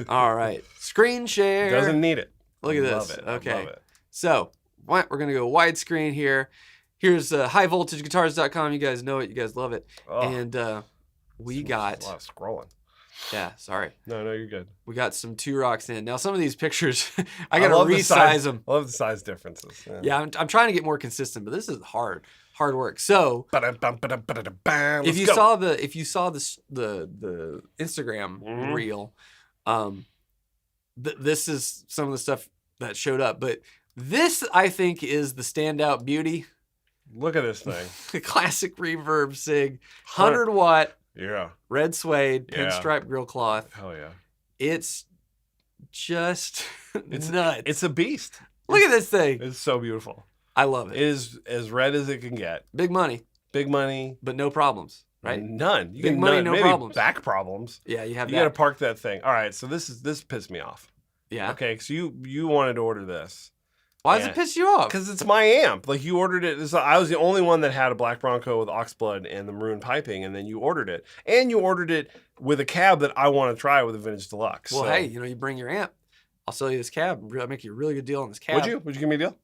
[SPEAKER 1] All right. Screen share.
[SPEAKER 2] Doesn't need it.
[SPEAKER 1] Look at this.
[SPEAKER 2] Love it.
[SPEAKER 1] Okay.
[SPEAKER 2] Love it.
[SPEAKER 1] So we're going to go widescreen here. Here's highvoltageguitars.com. You guys know it. You guys love it.
[SPEAKER 2] Oh,
[SPEAKER 1] and we got
[SPEAKER 2] a lot of scrolling.
[SPEAKER 1] Yeah, sorry.
[SPEAKER 2] No, you're good.
[SPEAKER 1] We got some 2 rocks in. Now, some of these pictures, I got to
[SPEAKER 2] love
[SPEAKER 1] resize them.
[SPEAKER 2] I love the size differences.
[SPEAKER 1] Yeah, I'm trying to get more consistent, but this is hard work. So, if you saw the Instagram reel, this is some of the stuff that showed up. But this, I think, is the standout beauty.
[SPEAKER 2] Look at this thing.
[SPEAKER 1] The classic Reverb Sig, 100 watt.
[SPEAKER 2] Yeah.
[SPEAKER 1] Red suede, pinstripe grill cloth.
[SPEAKER 2] Hell yeah.
[SPEAKER 1] It's just nuts.
[SPEAKER 2] It's a beast.
[SPEAKER 1] Look at this thing.
[SPEAKER 2] It's so beautiful.
[SPEAKER 1] I love it.
[SPEAKER 2] It is as red as it can get.
[SPEAKER 1] Big money.
[SPEAKER 2] Big money.
[SPEAKER 1] But no problems, right?
[SPEAKER 2] None.
[SPEAKER 1] Big money, no
[SPEAKER 2] maybe
[SPEAKER 1] problems.
[SPEAKER 2] Back problems.
[SPEAKER 1] Yeah, you have
[SPEAKER 2] You
[SPEAKER 1] that.
[SPEAKER 2] got to park that thing. All right, so this pissed me off.
[SPEAKER 1] Yeah.
[SPEAKER 2] Okay, so you wanted to order this.
[SPEAKER 1] Why does it piss you off?
[SPEAKER 2] Because it's my amp. Like, you ordered it. I was the only one that had a Black Bronco with Oxblood and the maroon piping, and then you ordered it. And you ordered it with a cab that I want to try with a Vintage Deluxe.
[SPEAKER 1] Well,
[SPEAKER 2] so.
[SPEAKER 1] hey, you make your amp. I'll sell you this cab. I'll make you a really good deal on this cab.
[SPEAKER 2] Would you? Would you give me a deal?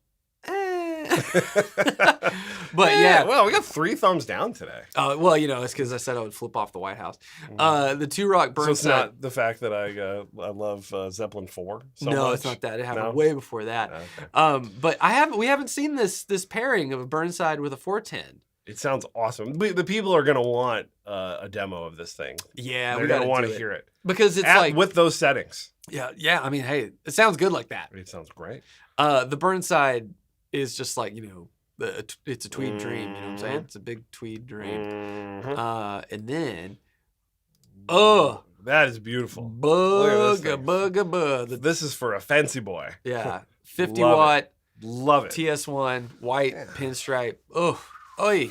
[SPEAKER 1] But yeah.
[SPEAKER 2] Well, we got 3 thumbs down today.
[SPEAKER 1] Well, it's because I said I would flip off the White House. The 2 rock Burnside.
[SPEAKER 2] So it's not the fact that I love Zeppelin 4 so
[SPEAKER 1] no,
[SPEAKER 2] much?
[SPEAKER 1] it's not that. It happened
[SPEAKER 2] No?
[SPEAKER 1] way before that.
[SPEAKER 2] Okay.
[SPEAKER 1] But we haven't seen this pairing of a Burnside with a 410.
[SPEAKER 2] It sounds awesome. The people are going to want a demo of this thing.
[SPEAKER 1] Yeah,
[SPEAKER 2] They're
[SPEAKER 1] we
[SPEAKER 2] going
[SPEAKER 1] got
[SPEAKER 2] to want to hear it.
[SPEAKER 1] because it's
[SPEAKER 2] with those settings.
[SPEAKER 1] Yeah. I mean, hey, it sounds good like that.
[SPEAKER 2] It sounds great.
[SPEAKER 1] The Burnside is just like it's a tweed dream. You know what I'm saying? It's a big tweed dream. And then,
[SPEAKER 2] that is beautiful. This is for a fancy boy.
[SPEAKER 1] Yeah, 50
[SPEAKER 2] Love
[SPEAKER 1] watt.
[SPEAKER 2] it. Love it.
[SPEAKER 1] TS1 white pinstripe. Oh, oi.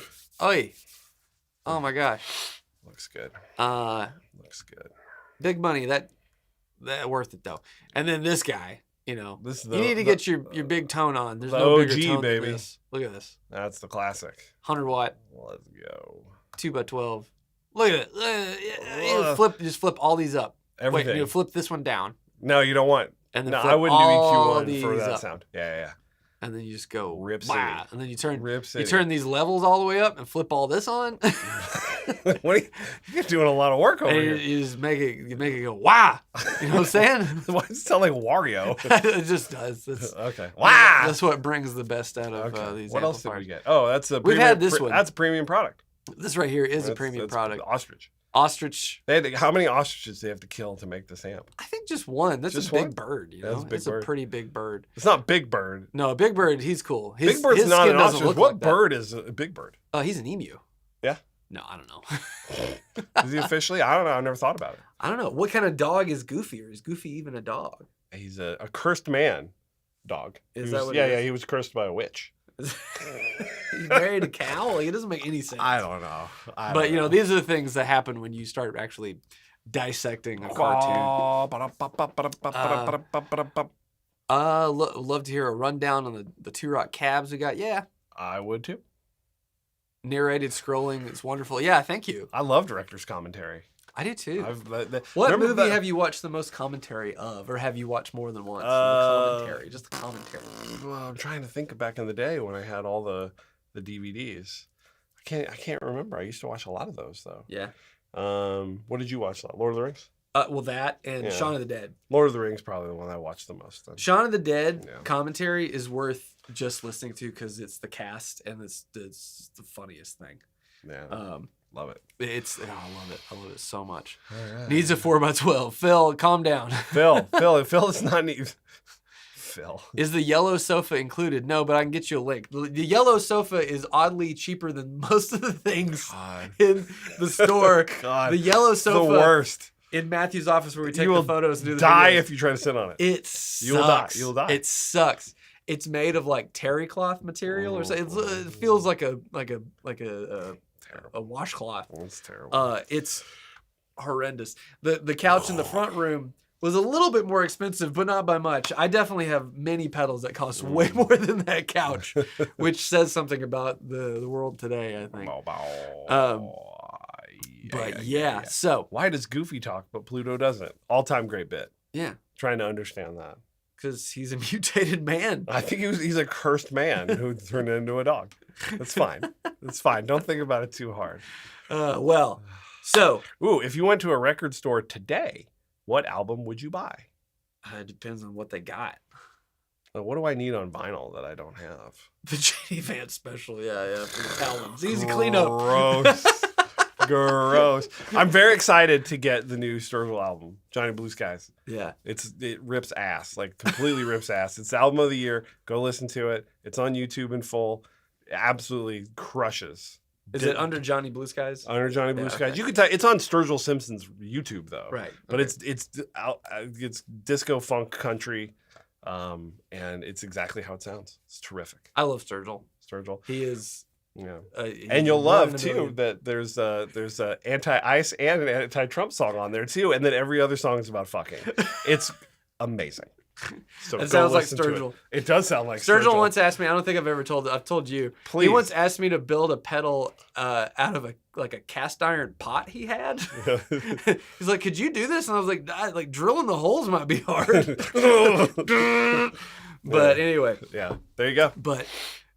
[SPEAKER 1] Oh my gosh.
[SPEAKER 2] Looks good. Looks good.
[SPEAKER 1] Big money. That worth it though. And then this guy.
[SPEAKER 2] This is
[SPEAKER 1] you need to get your big tone on. There's
[SPEAKER 2] the
[SPEAKER 1] no
[SPEAKER 2] OG,
[SPEAKER 1] bigger tone
[SPEAKER 2] baby.
[SPEAKER 1] than this. Look at this.
[SPEAKER 2] That's the classic.
[SPEAKER 1] 100 watt.
[SPEAKER 2] Let's go.
[SPEAKER 1] 2x12. Look at it. Just flip all these up.
[SPEAKER 2] Everything.
[SPEAKER 1] Wait, flip this one down.
[SPEAKER 2] No, you don't want.
[SPEAKER 1] And then
[SPEAKER 2] no,
[SPEAKER 1] flip
[SPEAKER 2] I wouldn't do
[SPEAKER 1] all
[SPEAKER 2] EQ1 for that
[SPEAKER 1] up.
[SPEAKER 2] sound. Yeah.
[SPEAKER 1] And then you just go
[SPEAKER 2] Rip
[SPEAKER 1] wow.
[SPEAKER 2] City.
[SPEAKER 1] And then you turn
[SPEAKER 2] Rip City.
[SPEAKER 1] you turn these levels all the way up and flip all this on.
[SPEAKER 2] What you're doing a lot of work over
[SPEAKER 1] and
[SPEAKER 2] here.
[SPEAKER 1] you just make it go wow. You know what I'm saying?
[SPEAKER 2] Why does it sound like Wario?
[SPEAKER 1] It just does.
[SPEAKER 2] Okay. Wow.
[SPEAKER 1] That's what brings the best out of these.
[SPEAKER 2] What else did
[SPEAKER 1] amplifiers.
[SPEAKER 2] we get? Oh, that's a.
[SPEAKER 1] We've had this one.
[SPEAKER 2] That's a premium product.
[SPEAKER 1] This right here is a premium
[SPEAKER 2] that's
[SPEAKER 1] product.
[SPEAKER 2] Ostrich.
[SPEAKER 1] Ostrich.
[SPEAKER 2] How many ostriches do they have to kill to make this amp?
[SPEAKER 1] I think just one. That's
[SPEAKER 2] Just
[SPEAKER 1] a big
[SPEAKER 2] one?
[SPEAKER 1] bird.
[SPEAKER 2] That's a big
[SPEAKER 1] it's
[SPEAKER 2] bird.
[SPEAKER 1] a pretty big bird.
[SPEAKER 2] It's not Big Bird.
[SPEAKER 1] No, a big bird. He's cool.
[SPEAKER 2] Big Bird's
[SPEAKER 1] his
[SPEAKER 2] not
[SPEAKER 1] skin
[SPEAKER 2] an
[SPEAKER 1] doesn't
[SPEAKER 2] ostrich.
[SPEAKER 1] look
[SPEAKER 2] What
[SPEAKER 1] like that.
[SPEAKER 2] bird is a Big Bird?
[SPEAKER 1] He's an emu.
[SPEAKER 2] Yeah.
[SPEAKER 1] No, I don't know.
[SPEAKER 2] Is he officially? I don't know. I never thought about it.
[SPEAKER 1] I don't know. What kind of dog is Goofy, or is Goofy even a dog?
[SPEAKER 2] He's a cursed man dog.
[SPEAKER 1] Is that what
[SPEAKER 2] yeah,
[SPEAKER 1] it is?
[SPEAKER 2] yeah, he was cursed by a witch.
[SPEAKER 1] He's married a cow? Like, it doesn't make any sense.
[SPEAKER 2] I don't know.
[SPEAKER 1] But, these are the things that happen when you start actually dissecting a cartoon. Love to hear a rundown on the 2 rock cabs we got. Yeah.
[SPEAKER 2] I would too.
[SPEAKER 1] Narrated scrolling. It's wonderful. Yeah, thank you.
[SPEAKER 2] I love director's commentary.
[SPEAKER 1] I do too.
[SPEAKER 2] What
[SPEAKER 1] What movie have you watched the most commentary of, or have you watched more than once? Just the commentary.
[SPEAKER 2] Well, I'm trying to think of back in the day when I had all the DVDs. I can't remember. I used to watch a lot of those though.
[SPEAKER 1] Yeah.
[SPEAKER 2] What did you watch? Lord of the Rings?
[SPEAKER 1] Well, that and Shaun of the Dead.
[SPEAKER 2] Lord of the Rings probably the one I watched the most. Then.
[SPEAKER 1] Shaun of the Dead commentary is worth just listening to because it's the cast and it's the funniest thing.
[SPEAKER 2] Yeah. Love it.
[SPEAKER 1] I love it. I love it so much.
[SPEAKER 2] Right.
[SPEAKER 1] Needs a 4x12. Phil, calm down.
[SPEAKER 2] Phil is not need. Phil.
[SPEAKER 1] Is the yellow sofa included? No, but I can get you a link. The yellow sofa is oddly cheaper than most of the things in the store.
[SPEAKER 2] God.
[SPEAKER 1] The yellow sofa.
[SPEAKER 2] The worst.
[SPEAKER 1] In Matthew's office where we take
[SPEAKER 2] You
[SPEAKER 1] the
[SPEAKER 2] will
[SPEAKER 1] photos and do the
[SPEAKER 2] die
[SPEAKER 1] videos.
[SPEAKER 2] if you try to sit on it.
[SPEAKER 1] It sucks.
[SPEAKER 2] You'll die. You'll die.
[SPEAKER 1] It sucks. It's made of like terry cloth material or something. It feels like a washcloth.
[SPEAKER 2] It's terrible.
[SPEAKER 1] It's horrendous. The couch in the front room was a little bit more expensive, but not by much. I definitely have many pedals that cost way more than that couch, which says something about the world today, I think. But yeah, so
[SPEAKER 2] why does Goofy talk but Pluto doesn't? All-time great bit.
[SPEAKER 1] Yeah,
[SPEAKER 2] trying to understand that.
[SPEAKER 1] Because he's a mutated man.
[SPEAKER 2] I think he's a cursed man who turned into a dog. That's fine. That's fine. Don't think about it too hard.
[SPEAKER 1] Well, So,
[SPEAKER 2] ooh, if you went to a record store today, what album would you buy?
[SPEAKER 1] it depends on what they got.
[SPEAKER 2] What do I need on vinyl that I don't have?
[SPEAKER 1] The JD Vance special, yeah, for the Talons. Easy cleanup.
[SPEAKER 2] Gross. Gross. I'm very excited to get the new Sturgill album, Johnny Blue Skies.
[SPEAKER 1] Yeah.
[SPEAKER 2] It rips ass, like completely rips ass. It's the album of the year. Go listen to it. It's on YouTube in full. It absolutely crushes.
[SPEAKER 1] Is it under Johnny Blue Skies?
[SPEAKER 2] Under Johnny Blue Skies.
[SPEAKER 1] Okay.
[SPEAKER 2] You can tell it's on Sturgill Simpson's YouTube though.
[SPEAKER 1] Right.
[SPEAKER 2] But it's disco funk country, and it's exactly how it sounds. It's terrific.
[SPEAKER 1] I love Sturgill.
[SPEAKER 2] He
[SPEAKER 1] is.
[SPEAKER 2] Yeah.
[SPEAKER 1] He's
[SPEAKER 2] And you'll love too that there's a anti-ICE and an anti-Trump song on there too, and then every other song is about fucking. It's amazing. So
[SPEAKER 1] it sounds like Sturgill.
[SPEAKER 2] It does sound like
[SPEAKER 1] Sturgill once asked me. I don't think I've ever told. I've told you.
[SPEAKER 2] Please.
[SPEAKER 1] He once asked me to build a pedal out of a cast iron pot he had. He's like, "Could you do this?" And I was like, "Drilling the holes might be hard." But anyway.
[SPEAKER 2] Yeah. There you go.
[SPEAKER 1] But.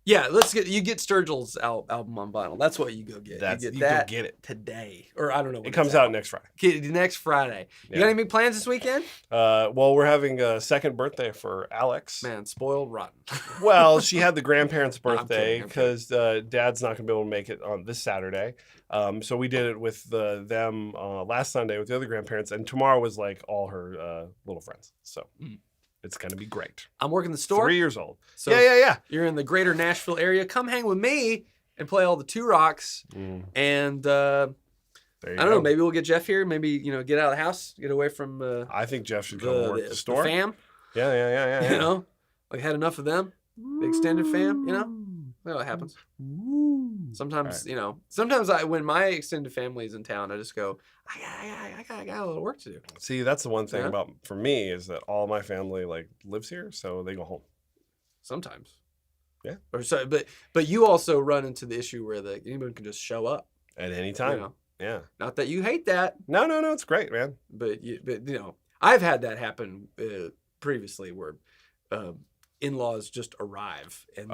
[SPEAKER 1] Yeah, you get Sturgill's album on vinyl. That's what you go get. You go get it today, or I don't know.
[SPEAKER 2] It comes out next Friday.
[SPEAKER 1] Next Friday.
[SPEAKER 2] Yeah.
[SPEAKER 1] You got any plans this weekend?
[SPEAKER 2] Well, we're having a second birthday for Alex.
[SPEAKER 1] Man, spoiled rotten.
[SPEAKER 2] Well, she had the grandparents' birthday because Dad's not going to be able to make it on this Saturday. So we did it with them last Sunday with the other grandparents, and tomorrow was like all her little friends. So. It's going to be great.
[SPEAKER 1] I'm working the store.
[SPEAKER 2] 3 years old.
[SPEAKER 1] So
[SPEAKER 2] yeah.
[SPEAKER 1] You're in the greater Nashville area. Come hang with me and play all the Two Rocks. And I don't know. Maybe we'll get Jeff here. Maybe, get out of the house. Get away from
[SPEAKER 2] I think Jeff should come work the store.
[SPEAKER 1] The fam.
[SPEAKER 2] Yeah.
[SPEAKER 1] Had enough of them. The extended fam, Well, it happens. Sometimes, sometimes when my extended family is in town, I just go, I got a little work to do.
[SPEAKER 2] See, that's the one thing for me is that all my family lives here, so they go home.
[SPEAKER 1] Sometimes.
[SPEAKER 2] Yeah.
[SPEAKER 1] Or so, but you also run into the issue where anyone can just show up
[SPEAKER 2] at any time. Yeah.
[SPEAKER 1] Not that you hate that.
[SPEAKER 2] No, it's great, man.
[SPEAKER 1] But I've had that happen previously where in-laws just arrive and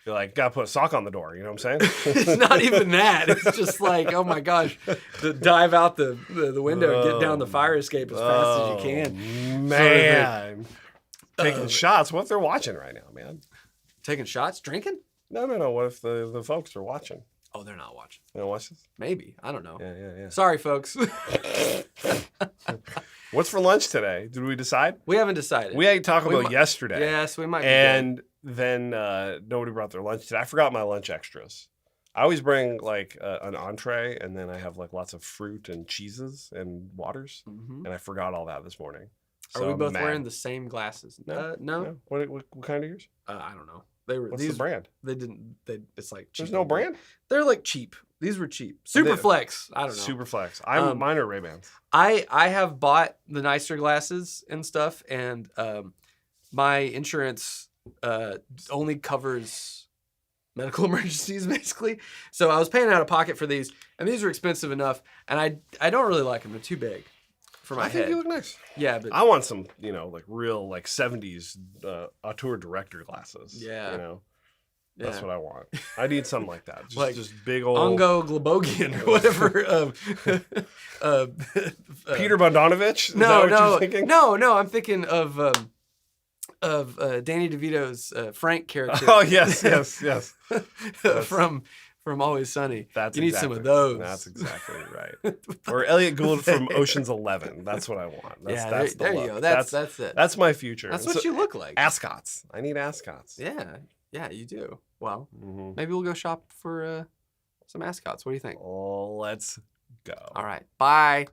[SPEAKER 2] You're like, gotta put a sock on the door, you know what I'm saying?
[SPEAKER 1] It's not even that. It's just like, oh my gosh, dive out the window and get down the fire escape as fast as you can.
[SPEAKER 2] Man. Taking shots. What if they're watching right now, man?
[SPEAKER 1] Taking shots? Drinking?
[SPEAKER 2] No. What if the folks are watching?
[SPEAKER 1] Oh, they're not watching.
[SPEAKER 2] They don't watch this?
[SPEAKER 1] Maybe. I don't know.
[SPEAKER 2] Yeah.
[SPEAKER 1] Sorry, folks.
[SPEAKER 2] What's for lunch today? Did we decide?
[SPEAKER 1] We haven't decided.
[SPEAKER 2] We ate Taco Bell yesterday.
[SPEAKER 1] Yes, we might.
[SPEAKER 2] And then nobody brought their lunch today. I forgot my lunch extras. I always bring an entree, and then I have lots of fruit and cheeses and waters. And I forgot all that this morning.
[SPEAKER 1] So are we both wearing the same glasses?
[SPEAKER 2] No. What kind are yours?
[SPEAKER 1] I don't know.
[SPEAKER 2] What's the brand?
[SPEAKER 1] They didn't. It's like cheap.
[SPEAKER 2] There's no brand?
[SPEAKER 1] They're cheap. These were cheap. Superflex. I don't know.
[SPEAKER 2] Superflex. Mine are Ray-Bans.
[SPEAKER 1] I have bought the nicer glasses and stuff, and my insurance only covers medical emergencies, basically. So I was paying out of pocket for these, and these are expensive enough, and I don't really like them. They're too big for my head.
[SPEAKER 2] I think you look nice.
[SPEAKER 1] Yeah, but
[SPEAKER 2] I want some, real 70s auteur director glasses.
[SPEAKER 1] Yeah.
[SPEAKER 2] That's what I want. I need something like that. Just big old
[SPEAKER 1] Ongo Globogian or whatever.
[SPEAKER 2] Peter Bogdanovich?
[SPEAKER 1] No.
[SPEAKER 2] You're thinking?
[SPEAKER 1] No. I'm thinking of Danny DeVito's Frank character.
[SPEAKER 2] Oh yes.
[SPEAKER 1] From Always Sunny.
[SPEAKER 2] You
[SPEAKER 1] need some of those.
[SPEAKER 2] That's exactly right. Or Elliot Gould from Ocean's 11. That's what I want. That's
[SPEAKER 1] there you go. That's it.
[SPEAKER 2] That's my future.
[SPEAKER 1] That's what you look like.
[SPEAKER 2] Ascots. I need ascots.
[SPEAKER 1] Yeah, you do. Well, maybe we'll go shop for some ascots. What do you think?
[SPEAKER 2] Oh, let's go.
[SPEAKER 1] All right. Bye.